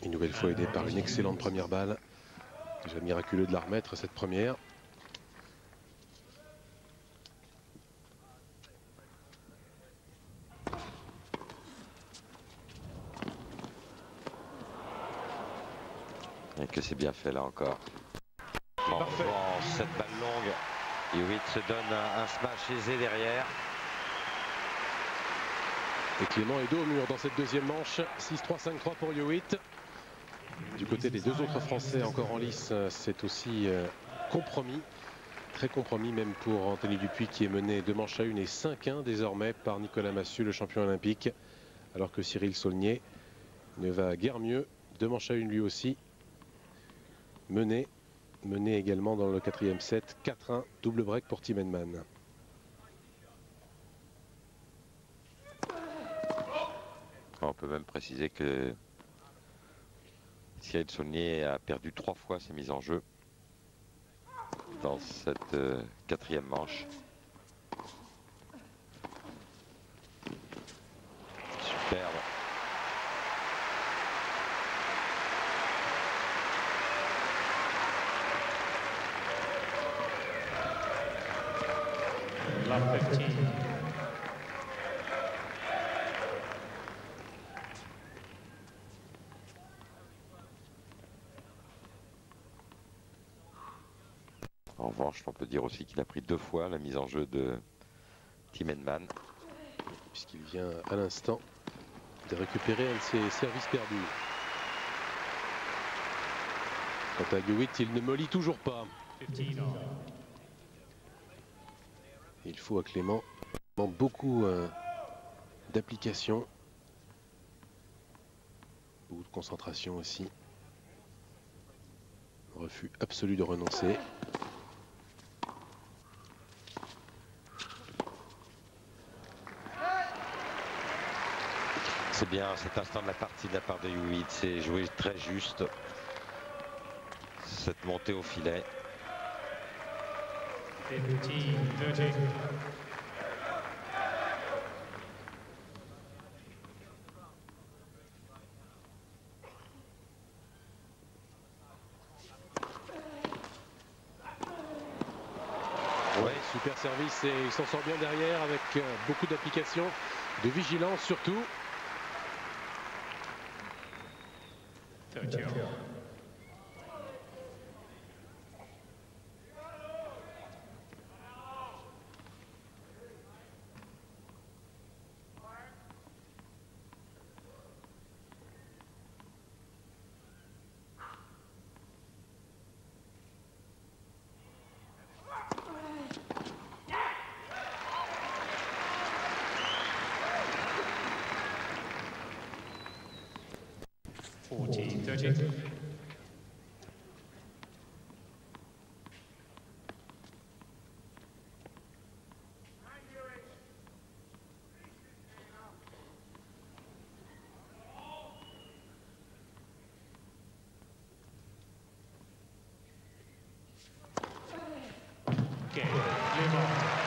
Speaker 2: Une nouvelle fois aidé par une excellente première balle. Déjà miraculeux de la remettre cette première.
Speaker 1: Et que c'est bien fait là encore. En revanche, cette balle longue, Hewitt se donne un smash aisé derrière.
Speaker 2: Et Clément est dos au mur dans cette deuxième manche. 6-3, 5-3 pour Hewitt. Du côté des deux autres Français encore en lice, c'est aussi compromis. Très compromis même pour Anthony Dupuis qui est mené 2 manches à 1 et 5-1 désormais par Nicolas Massu, le champion olympique. Alors que Cyril Saulnier ne va guère mieux. 2 manches à 1 lui aussi. Mené également dans le 4e set. 4-1, double break pour Tim Henman.
Speaker 1: On peut même préciser que Cyril Saulnier a perdu 3 fois ses mises en jeu dans cette 4e manche. Superbe. En revanche, on peut dire aussi qu'il a pris 2 fois la mise en jeu de Tim Henman.
Speaker 2: Puisqu'il vient à l'instant de récupérer un de ses services perdus. Quant à Hewitt, il ne mollit toujours pas. Il faut à Clément beaucoup d'application. Beaucoup de concentration aussi. Refus absolu de renoncer.
Speaker 1: C'est bien cet instant de la partie de la part de Hewitt, c'est joué très juste. Cette montée au filet.
Speaker 2: Ouais, super service et il s'en sort bien derrière avec beaucoup d'application, de vigilance surtout.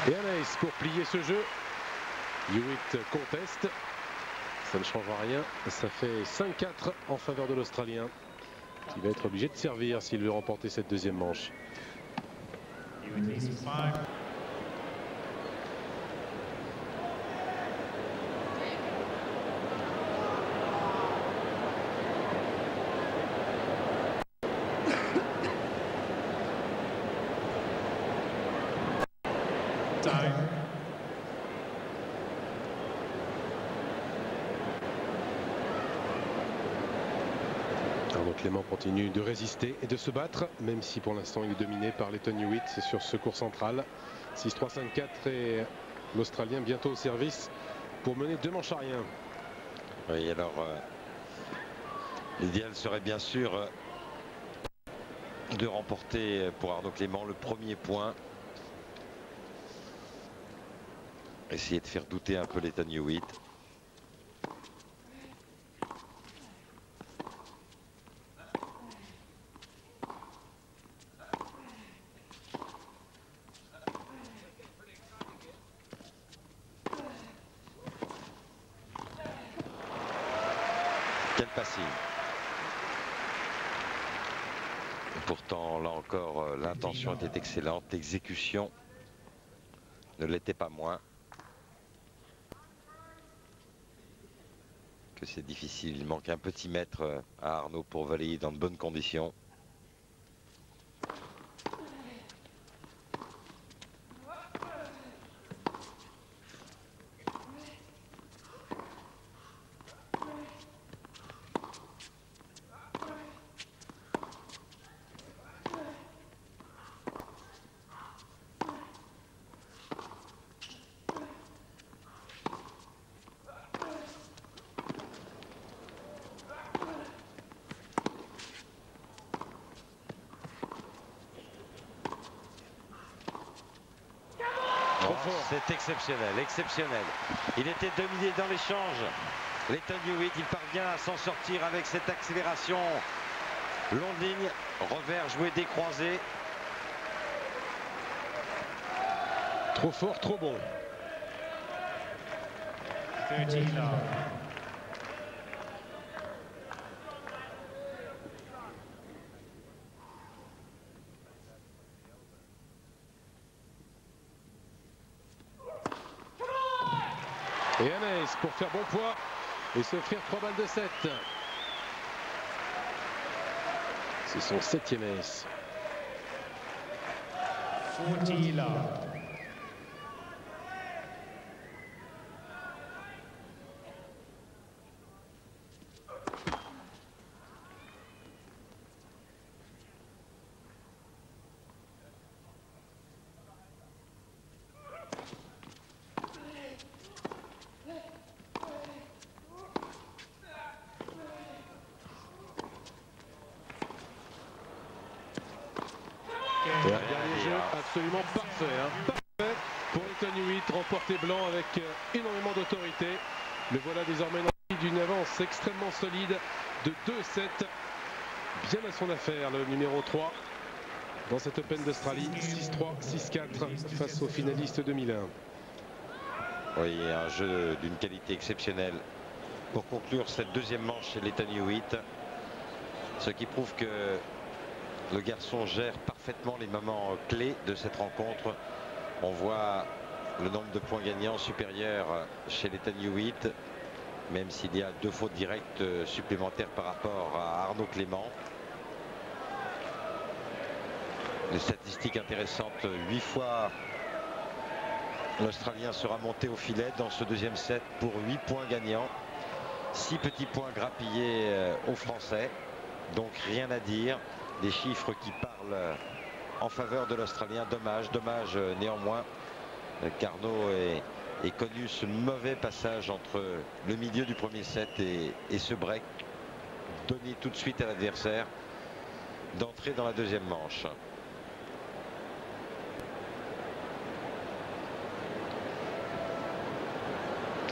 Speaker 2: Et un ace pour plier ce jeu. Hewitt conteste. Ça ne changera rien. Ça fait 5-4 en faveur de l'Australien, qui va être obligé de servir s'il veut remporter cette deuxième manche. Clément continue de résister et de se battre, même si pour l'instant il est dominé par l'Ethan Hewitt sur ce court central. 6-3-5-4 et l'Australien bientôt au service pour mener 2 manches à rien.
Speaker 1: Oui, alors l'idéal serait bien sûr de remporter pour Arnaud Clément le premier point. Essayer de faire douter un peu l'Ethan Hewitt. Quel passing. Pourtant, là encore, l'intention était excellente. L'exécution ne l'était pas moins. Que c'est difficile. Il manque un petit mètre à Arnaud pour balayer dans de bonnes conditions. C'est exceptionnel, exceptionnel. Il était dominé dans l'échange. L'Ethan Hewitt, il parvient à s'en sortir avec cette accélération. Longue ligne, revers joué décroisé.
Speaker 2: Trop fort, trop bon. Et un ace pour faire bon poids et s'offrir 3 balles de 7. C'est son 7e ace.
Speaker 6: 40 love.
Speaker 2: Et un dernier jeu absolument parfait. Parfait pour l'Ethan Hewitt, remporté blanc avec énormément d'autorité. Le voilà désormais d'une avance extrêmement solide de 2-7. Bien à son affaire, le numéro 3 dans cette Open d'Australie. 6-3, 6-4 face aux finalistes 2001.
Speaker 1: Oui, un jeu d'une qualité exceptionnelle pour conclure cette deuxième manche chez l'Ethan Hewitt. Ce qui prouve que le garçon gère parfaitement les moments clés de cette rencontre. On voit le nombre de points gagnants supérieur chez l'Ethan Hewitt, même s'il y a 2 fautes directes supplémentaires par rapport à Arnaud Clément. Une statistique intéressante, 8 fois l'Australien sera monté au filet dans ce deuxième set pour 8 points gagnants. 6 petits points grappillés aux Français, donc rien à dire. Des chiffres qui parlent en faveur de l'Australien. Dommage néanmoins qu'Arnaud ait connu ce mauvais passage entre le milieu du premier set et ce break donné tout de suite à l'adversaire d'entrer dans la deuxième manche.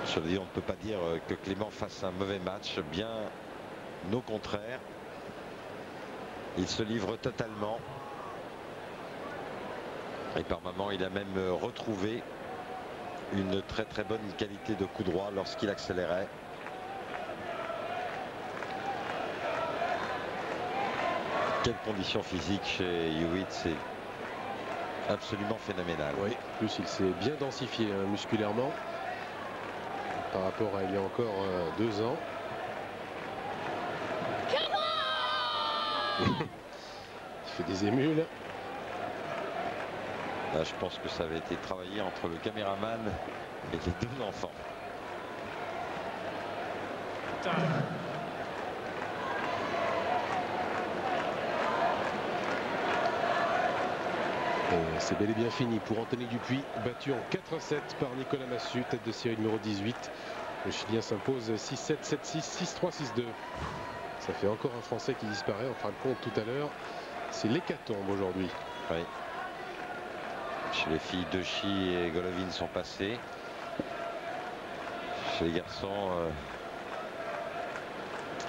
Speaker 1: Je veux dire, on ne peut pas dire que Clément fasse un mauvais match, bien au contraire. Il se livre totalement. Et par moments, il a même retrouvé une très bonne qualité de coup droit lorsqu'il accélérait. Quelle condition physique chez Hewitt, c'est absolument phénoménal.
Speaker 2: Oui, en plus il s'est bien densifié musculairement par rapport à il y a encore 2 ans. Il fait des émules.
Speaker 1: Là, je pense que ça avait été travaillé entre le caméraman et les 2 enfants.
Speaker 2: Et c'est bel et bien fini pour Anthony Dupuis, battu en 4-7 par Nicolas Massu, tête de série numéro 18. Le Chilien s'impose 6-7, 7-6, 6-3, 6-2. Ça fait encore un Français qui disparaît. En fin de compte, tout à l'heure, c'est l'hécatombe aujourd'hui.
Speaker 1: Oui. Chez les filles, Dechy et Golovin sont passées. Chez les garçons,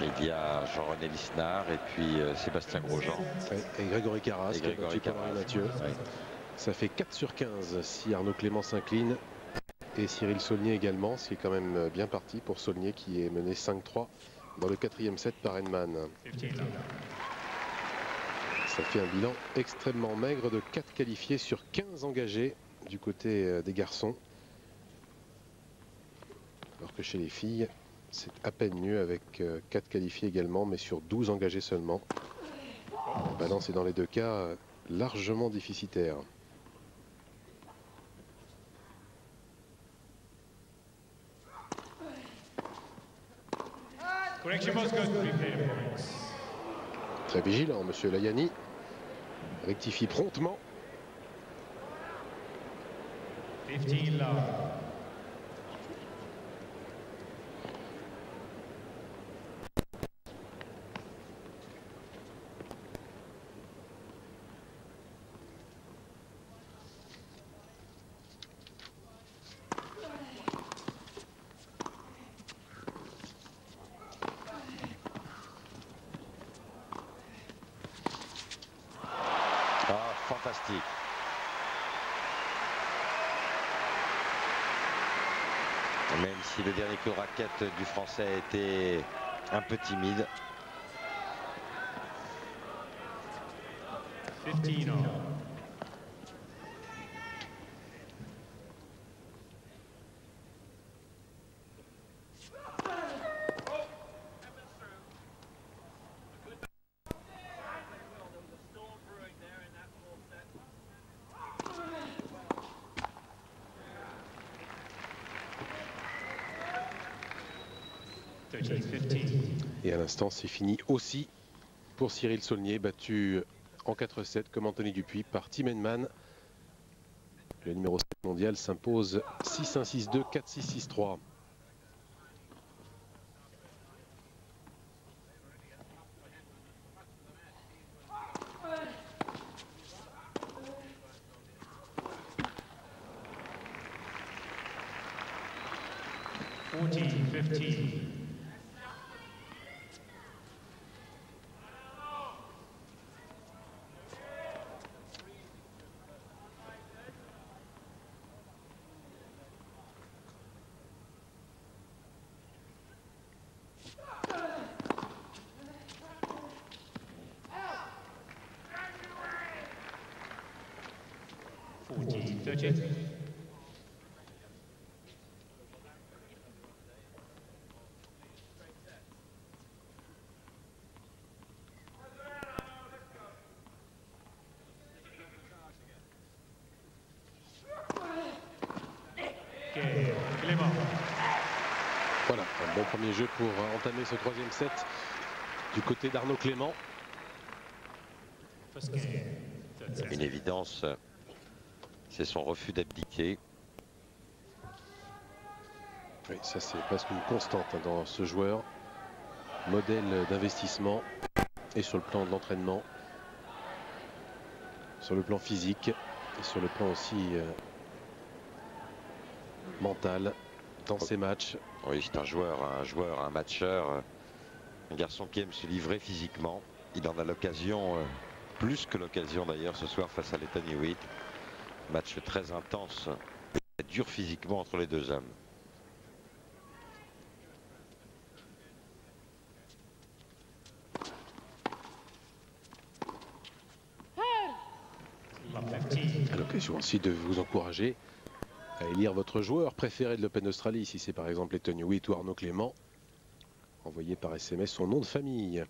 Speaker 1: il y a Jean-René Lisnard et puis Sébastien Grosjean.
Speaker 2: Ouais, et Grégory Carras,
Speaker 1: Et Grégory Carras.
Speaker 2: Mathieu.
Speaker 1: Ouais.
Speaker 2: Ça fait 4/15 si Arnaud Clément s'incline. Et Cyril Saulnier également, ce qui est quand même bien parti pour Saulnier qui est mené 5-3 dans le 4e set par Henman. Ça fait un bilan extrêmement maigre de 4 qualifiés sur 15 engagés du côté des garçons. Alors que chez les filles, c'est à peine mieux avec 4 qualifiés également, mais sur 12 engagés seulement. La balance est dans les deux cas largement déficitaire. Très vigilant, monsieur Layani. Rectifie promptement.
Speaker 6: 15 love.
Speaker 1: Fantastique. Même si le dernier coup de raquette du Français a été un peu timide.
Speaker 6: 15 all.
Speaker 2: Et à l'instant, c'est fini aussi pour Cyril Saulnier, battu en 4-7 comme Anthony Dupuis par Tim Henman. Le numéro 7 mondial s'impose 6-1, 6-2, 4-6, 6-3. Voilà, un bon premier jeu pour entamer ce 3e set du côté d'Arnaud Clément.
Speaker 1: Une évidence, c'est son refus d'abdiquer.
Speaker 2: Oui, ça c'est presque une constante dans ce joueur. Modèle d'investissement et sur le plan de l'entraînement, sur le plan physique et sur le plan aussi mental dans ses matchs.
Speaker 1: Oui, c'est un joueur, un matcheur, un garçon qui aime se livrer physiquement. Il en a l'occasion, plus que l'occasion d'ailleurs ce soir face à l'État Hewitt. Match très intense et dur physiquement entre les deux hommes.
Speaker 2: À l'occasion aussi de vous encourager à élire votre joueur préféré de l'Open d'Australie. Si c'est par exemple Anthony Hewitt ou Arnaud Clément, envoyez par SMS son nom de famille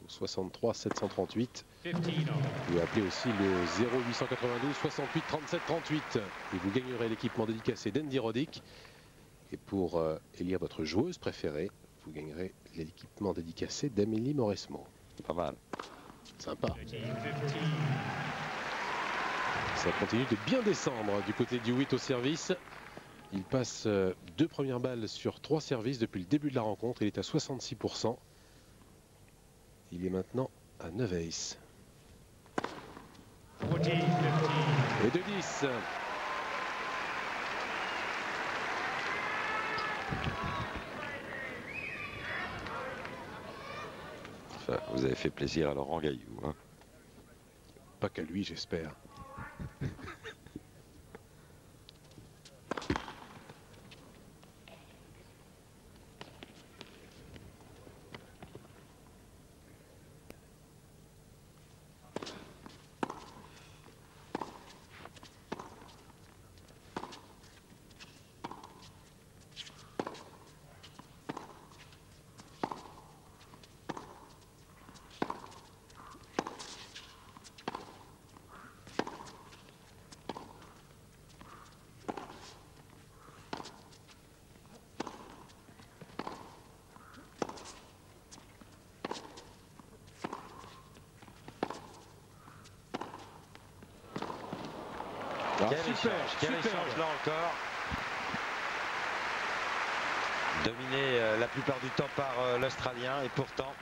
Speaker 2: au 63 738. Vous appelez aussi le 0892 68 37 38 et vous gagnerez l'équipement dédicacé d'Andy Roddick. Et pour élire votre joueuse préférée, vous gagnerez l'équipement dédicacé d'Amélie Mauresmo.
Speaker 1: Pas mal.
Speaker 2: Sympa. Ça continue de bien descendre du côté du Hewitt au service. Il passe 2 premières balles sur 3 services depuis le début de la rencontre. Il est à 66%. Il est maintenant à 9 aces.
Speaker 6: 40, 15.
Speaker 2: Et de 10.
Speaker 1: Enfin, vous avez fait plaisir à Laurent Gaillou. Hein.
Speaker 2: Pas qu'à lui, j'espère.
Speaker 1: Quel échange là encore. Dominé la plupart du temps par l'Australien et pourtant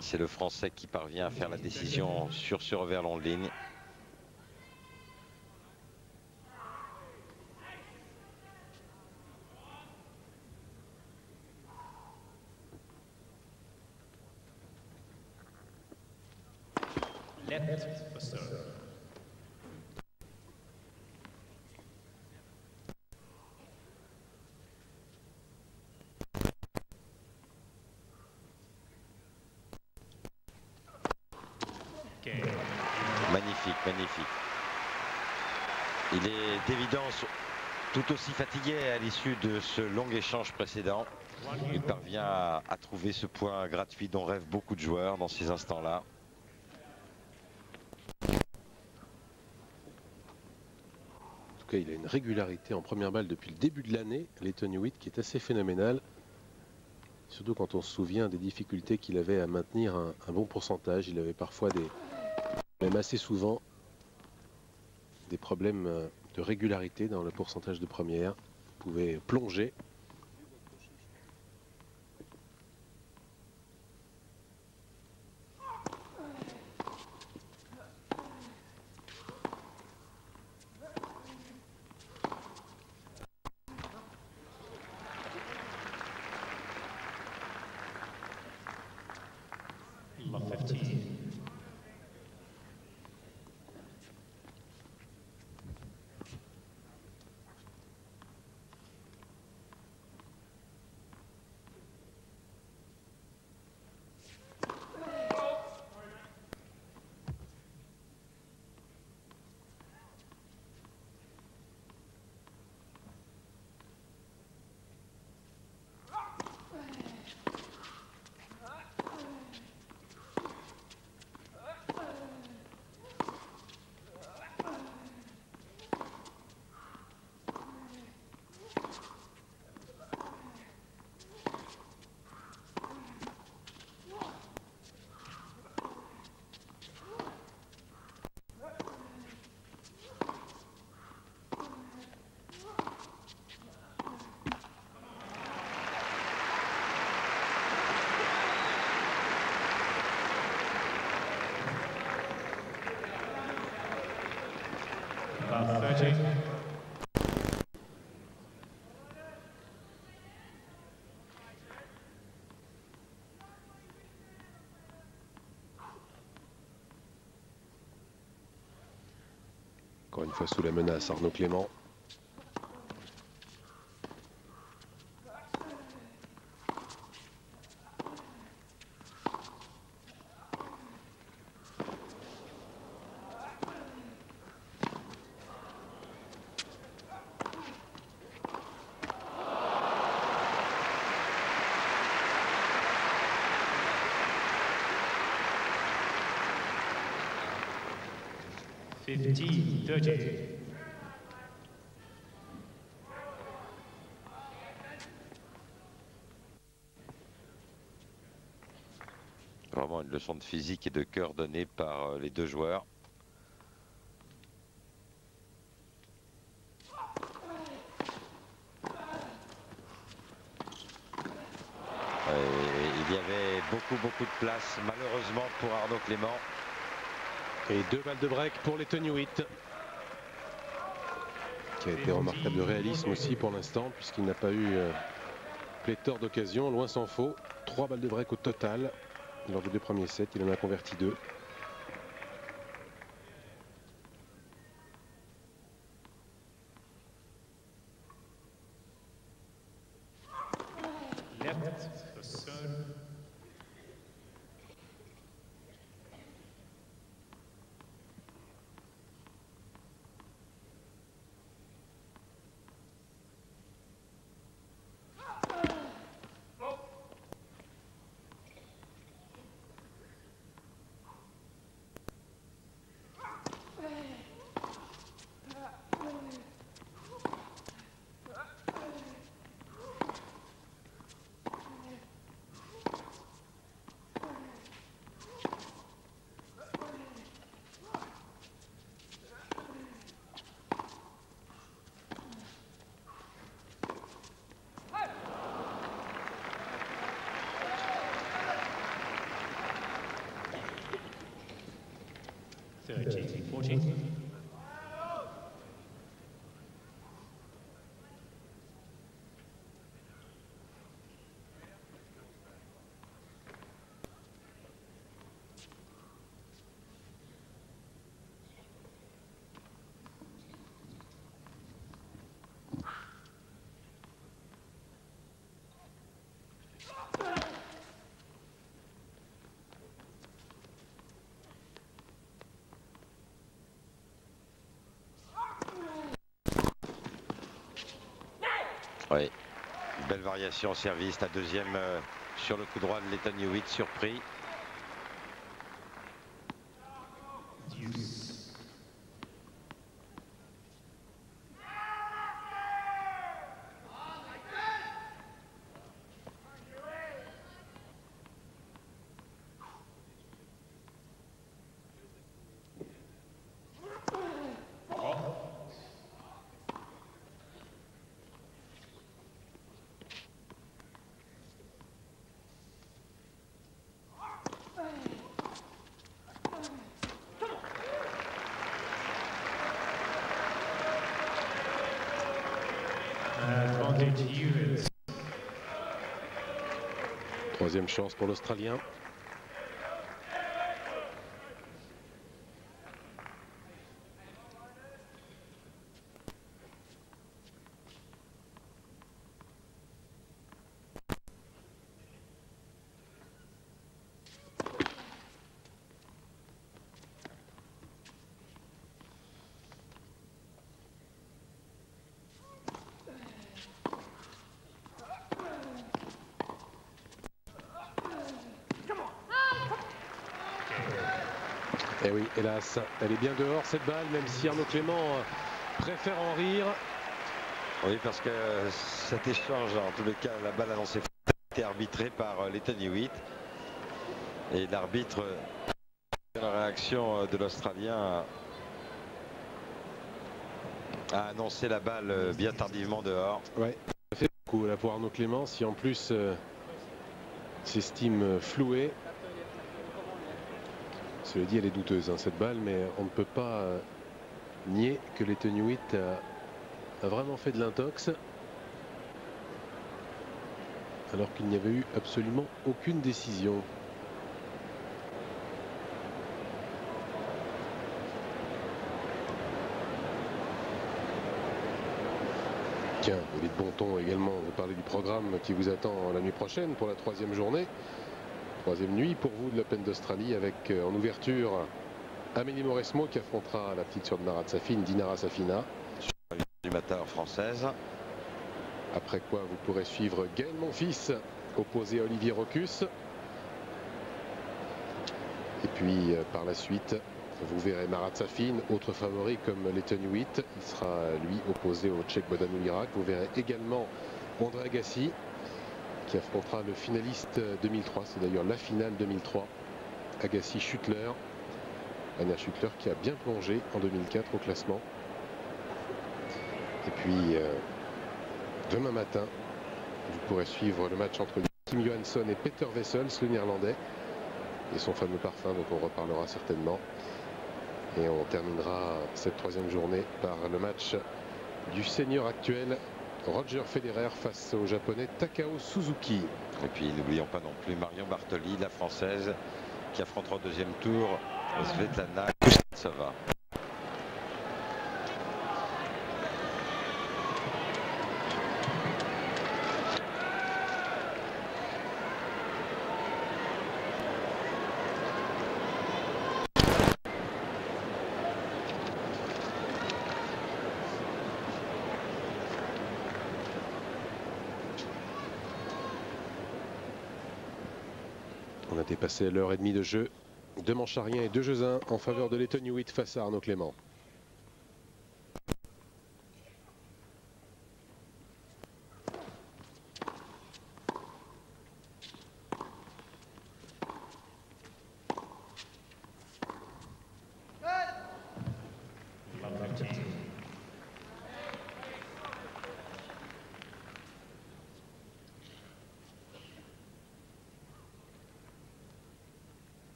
Speaker 1: c'est le Français qui parvient à faire la décision sur ce revers long de ligne.
Speaker 6: Left for serve. Okay.
Speaker 1: Magnifique, magnifique. Il est d'évidence tout aussi fatigué à l'issue de ce long échange précédent. Il parvient à trouver ce point gratuit dont rêvent beaucoup de joueurs dans ces instants-là.
Speaker 2: En tout cas, il a une régularité en première balle depuis le début de l'année, Lleyton Hewitt, qui est assez phénoménale. Surtout quand on se souvient des difficultés qu'il avait à maintenir un bon pourcentage. Il avait parfois même assez souvent, des problèmes de régularité dans le pourcentage de première. Il pouvait plonger.
Speaker 6: Love 15. Love 30.
Speaker 2: Encore une fois sous la menace, Arnaud Clément.
Speaker 6: $15, 30.
Speaker 1: Vraiment une leçon de physique et de cœur donnée par les deux joueurs. beaucoup de place malheureusement pour Arnaud Clément.
Speaker 2: Et 2 balles de break pour les Tony Witt, qui a été remarquable de réalisme aussi pour l'instant, puisqu'il n'a pas eu pléthore d'occasions, loin s'en faut. 3 balles de break au total lors des 2 premiers sets, il en a converti 2.
Speaker 6: Left for serve. Thirteen, 14.
Speaker 1: Oui, belle variation au service, la deuxième sur le coup droit de Lleyton Hewitt, surpris.
Speaker 6: Advantage Hewitt.
Speaker 2: Troisième chance pour l'Australien. Et oui, hélas, elle est bien dehors cette balle, même si Arnaud Clément préfère en rire.
Speaker 1: Oui, parce que cet échange, en tous les cas, la balle a lancé a été arbitrée par Lleyton Hewitt. Et l'arbitre, la réaction de l'Australien, a annoncé la balle bien tardivement dehors.
Speaker 2: Ouais, ça fait beaucoup là pour Arnaud Clément, si en plus s'estime floué. Cela dit, elle est douteuse hein, cette balle, mais on ne peut pas nier que Lleyton Hewitt a vraiment fait de l'intox, alors qu'il n'y avait eu absolument aucune décision. Tiens, il est de bon ton également de parler du programme qui vous attend la nuit prochaine pour la 3e journée. 3e nuit pour vous de l'Open d'Australie avec en ouverture Amélie Mauresmo qui affrontera la petite sœur de Marat Safin, Dinara Safina.
Speaker 1: Du matin française.
Speaker 2: Après quoi vous pourrez suivre Gaël Monfils opposé à Olivier Rocus. Et puis par la suite vous verrez Marat Safin, autre favori comme Lleyton Hewitt. Il sera lui opposé au Tchèque Bohdanoul Irak. Vous verrez également Ondřej Agassi qui affrontera le finaliste 2003. C'est d'ailleurs la finale 2003. Agassi Schüttler. Anja Schüttler qui a bien plongé en 2004 au classement. Et puis demain matin, vous pourrez suivre le match entre Kim Johansson et Peter Wessels, le néerlandais, et son fameux parfum dont on reparlera certainement. Et on terminera cette troisième journée par le match du senior actuel Roger Federer face au japonais Takao Suzuki.
Speaker 1: Et puis n'oublions pas non plus Marion Bartoli, la française, qui affrontera au deuxième tour Svetlana Kuznetsova.
Speaker 2: On a dépassé l'heure et demie de jeu. 2 manches à rien et 2 jeux 1 en faveur de Lleyton Hewitt face à Arnaud Clément.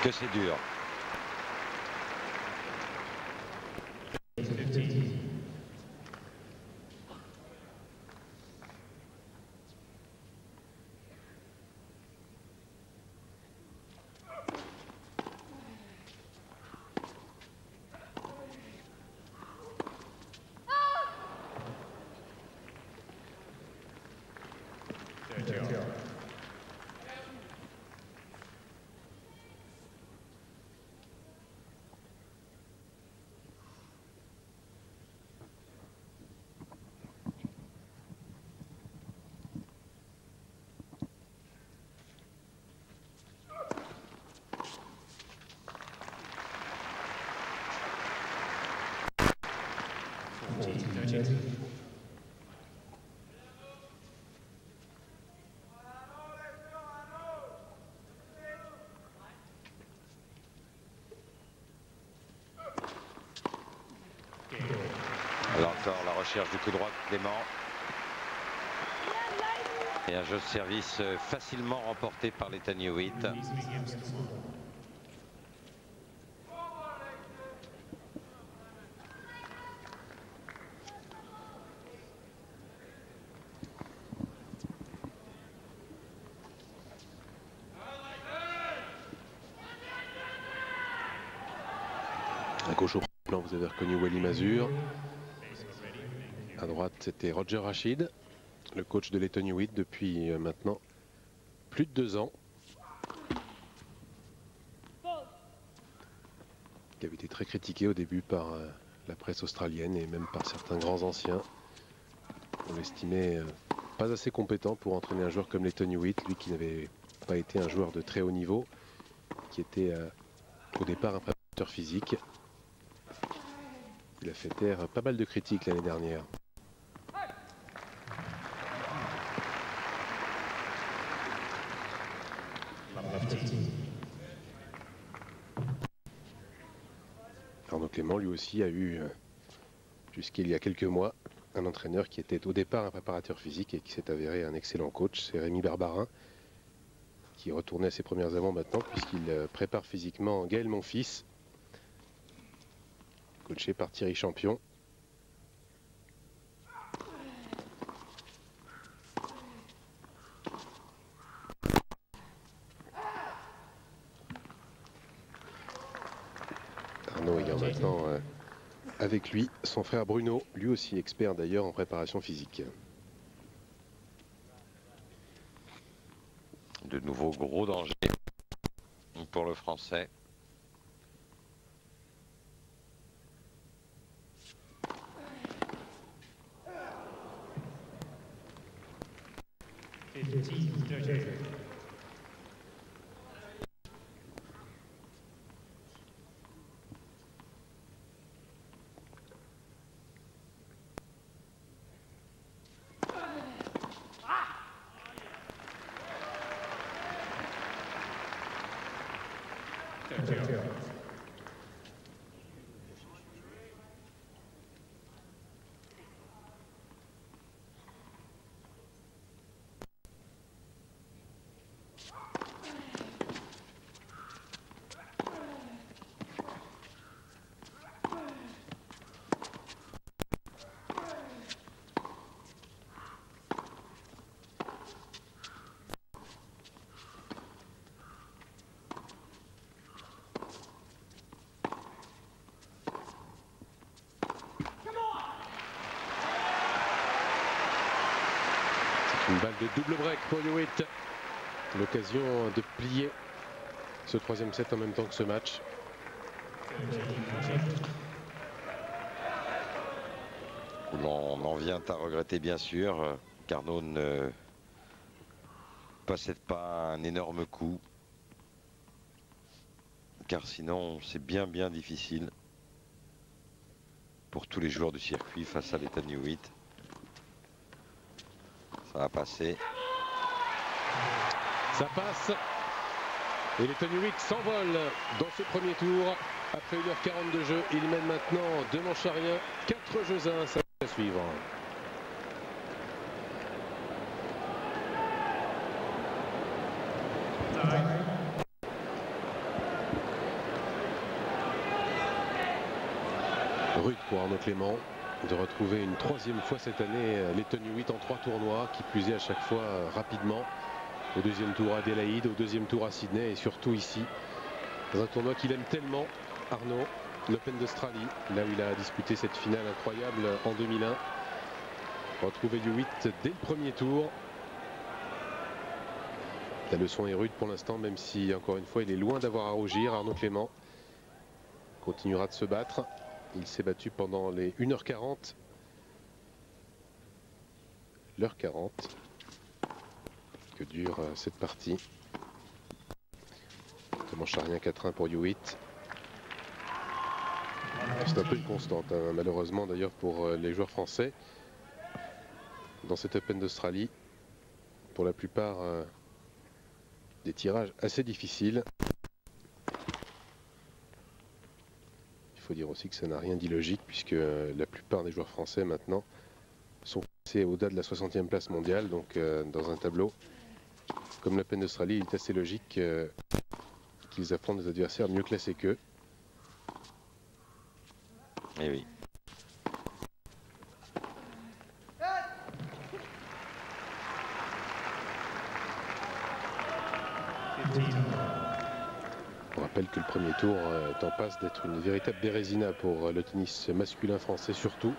Speaker 1: Que c'est dur. Alors encore la recherche du coup droit de Clément. Et un jeu de service facilement remporté par Lleyton Hewitt.
Speaker 2: À gauche au plan, vous avez reconnu Wally Mazur. À droite, c'était Roger Rashid, le coach de Lleyton Hewitt depuis maintenant plus de 2 ans. Qui avait été très critiqué au début par la presse australienne et même par certains grands anciens. On l'estimait pas assez compétent pour entraîner un joueur comme Lleyton Hewitt, lui qui n'avait pas été un joueur de très haut niveau, qui était au départ un préparateur physique. Il a fait taire pas mal de critiques l'année dernière. Arnaud Clément lui aussi a eu, jusqu'il y a quelques mois, un entraîneur qui était au départ un préparateur physique et qui s'est avéré un excellent coach. C'est Rémi Barbarin qui retournait à ses premières avants maintenant puisqu'il prépare physiquement Gaël Monfils, coaché par Thierry Champion. Arnaud ayant maintenant avec lui son frère Bruno, lui aussi expert d'ailleurs en préparation physique.
Speaker 1: De nouveau gros danger pour le Français.
Speaker 2: Une balle de double break pour Hewitt. L'occasion de plier ce troisième set en même temps que ce match.
Speaker 1: On en vient à regretter bien sûr qu'Arnaud ne possède pas un énorme coup. Car sinon c'est bien difficile pour tous les joueurs du circuit face à l'Ethan Hewitt. Ça va passer.
Speaker 2: Ça passe. Et l'Ethan Hewitt s'envole dans ce premier tour. Après 1h40 de jeu, il mène maintenant 2 manches à rien. 4 jeux à 1, ça va suivre. Rude pour Arnaud Clément de retrouver une 3e fois cette année l'Ethan Hewitt en 3 tournois, qui plus est à chaque fois rapidement. Au 2e tour à Adélaïde, au 2e tour à Sydney et surtout ici, dans un tournoi qu'il aime tellement, Arnaud, l'Open d'Australie, là où il a disputé cette finale incroyable en 2001. Retrouver Hewitt dès le premier tour. La leçon est rude pour l'instant, même si encore une fois il est loin d'avoir à rougir. Arnaud Clément continuera de se battre. Il s'est battu pendant les 1h40. L'heure 40 que dure cette partie. De manche à rien, 4-1 pour Hewitt. C'est un peu une constante, hein, malheureusement d'ailleurs pour les joueurs français dans cet Open d'Australie. Pour la plupart des tirages assez difficiles. Il faut dire aussi que ça n'a rien d'illogique puisque la plupart des joueurs français maintenant sont placés au-delà de la 60e place mondiale. Donc dans un tableau comme l'Open d'Australie, il est assez logique qu'ils affrontent des adversaires mieux classés qu'eux.
Speaker 1: Eh oui.
Speaker 2: On rappelle que le premier tour est en passe d'être une véritable bérésina pour le tennis masculin français surtout,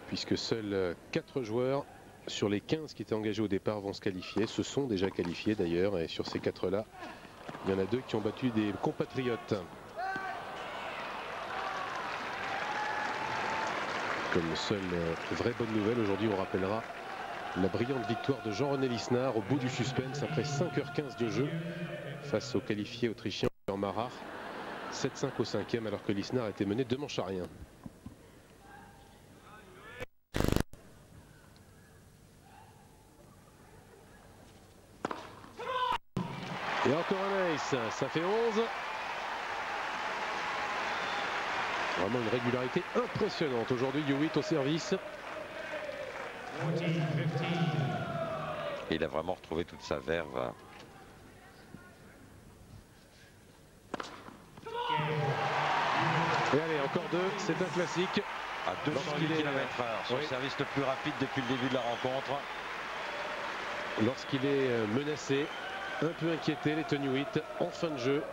Speaker 2: puisque seuls 4 joueurs sur les 15 qui étaient engagés au départ vont se qualifier, se sont déjà qualifiés d'ailleurs, et sur ces 4-là, il y en a 2 qui ont battu des compatriotes. Comme seule vraie bonne nouvelle, aujourd'hui on rappellera la brillante victoire de Jean-René Lisnard au bout du suspense après 5h15 de jeu face au qualifié autrichien Marat. 7-5 au 5e alors que Lisnard était mené 2 manches à rien. Et encore un ace, ça fait 11. Vraiment une régularité impressionnante aujourd'hui. Hewitt au service.
Speaker 1: Il a vraiment retrouvé toute sa verve.
Speaker 2: Et allez, encore deux, c'est un classique.
Speaker 1: À 208 km/h, son service le plus rapide depuis le début de la rencontre.
Speaker 2: Lorsqu'il est menacé, un peu inquiété, les Hewitt, en fin de jeu,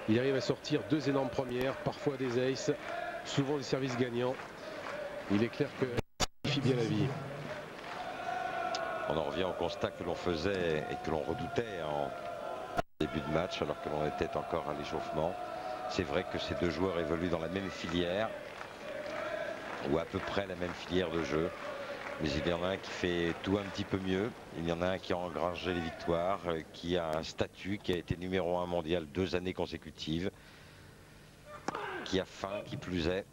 Speaker 2: il arrive à sortir deux énormes premières, parfois des aces, souvent des services gagnants. Il est clair que ça signifie bien la vie.
Speaker 1: On en revient au constat que l'on faisait et que l'on redoutait en début de match, alors que l'on était encore à l'échauffement. C'est vrai que ces deux joueurs évoluent dans la même filière, ou à peu près la même filière de jeu. Mais il y en a un qui fait tout un petit peu mieux. Il y en a un qui a engrangé les victoires, qui a un statut, qui a été numéro 1 mondial 2 années consécutives, qui a faim, qui plus est,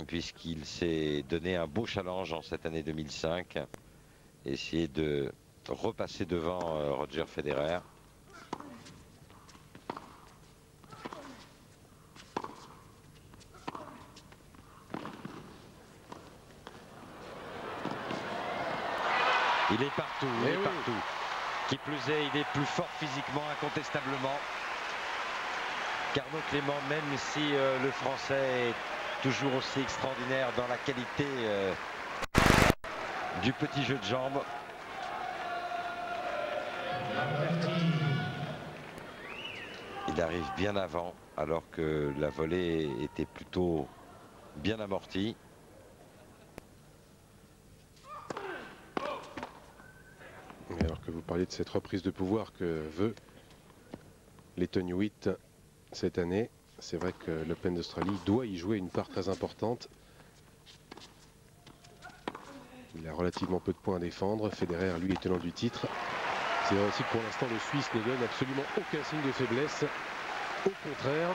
Speaker 1: puisqu'il s'est donné un beau challenge en cette année 2005. Essayer de repasser devant Roger Federer. Il est partout, il est partout. Qui plus est, il est plus fort physiquement, incontestablement. Carnot Clément, même si le Français est toujours aussi extraordinaire dans la qualité du petit jeu de jambes. Il arrive bien avant, alors que la volée était plutôt bien amortie.
Speaker 2: Et alors que vous parliez de cette reprise de pouvoir que veut les Hewitt cette année, c'est vrai que l'Open d'Australie doit y jouer une part très importante. Il a relativement peu de points à défendre. Federer, lui, est tenant du titre. C'est vrai aussi que pour l'instant, le Suisse ne donne absolument aucun signe de faiblesse. Au contraire.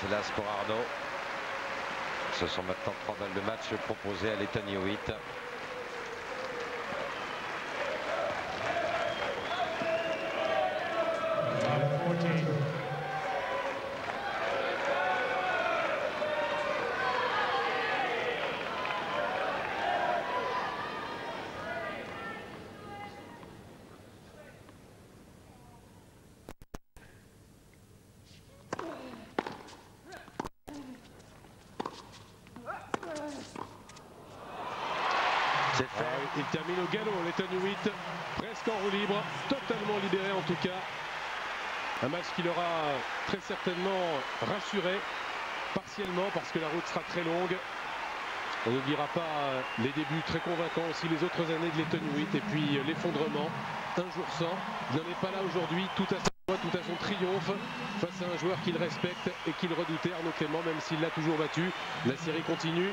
Speaker 1: Hélas pour Arnaud. Ce sont maintenant 3 balles de match proposées à les Hewitt.
Speaker 2: Il termine au galop, les Hewitt, presque en roue libre, totalement libéré en tout cas. Un match qui l'aura très certainement rassuré, partiellement parce que la route sera très longue. On n'oubliera pas les débuts très convaincants aussi les autres années de les Hewitt et puis l'effondrement, un jour sans. Il n'en est pas là aujourd'hui, tout à sa joie, tout à son triomphe, face à un joueur qu'il respecte et qu'il redoutait, Arnaud Clément, même s'il l'a toujours battu. La série continue.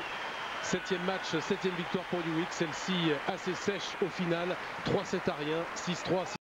Speaker 2: 7e match, 7e victoire pour Hewitt, celle-ci assez sèche au final, 3-7 à rien, 6-3.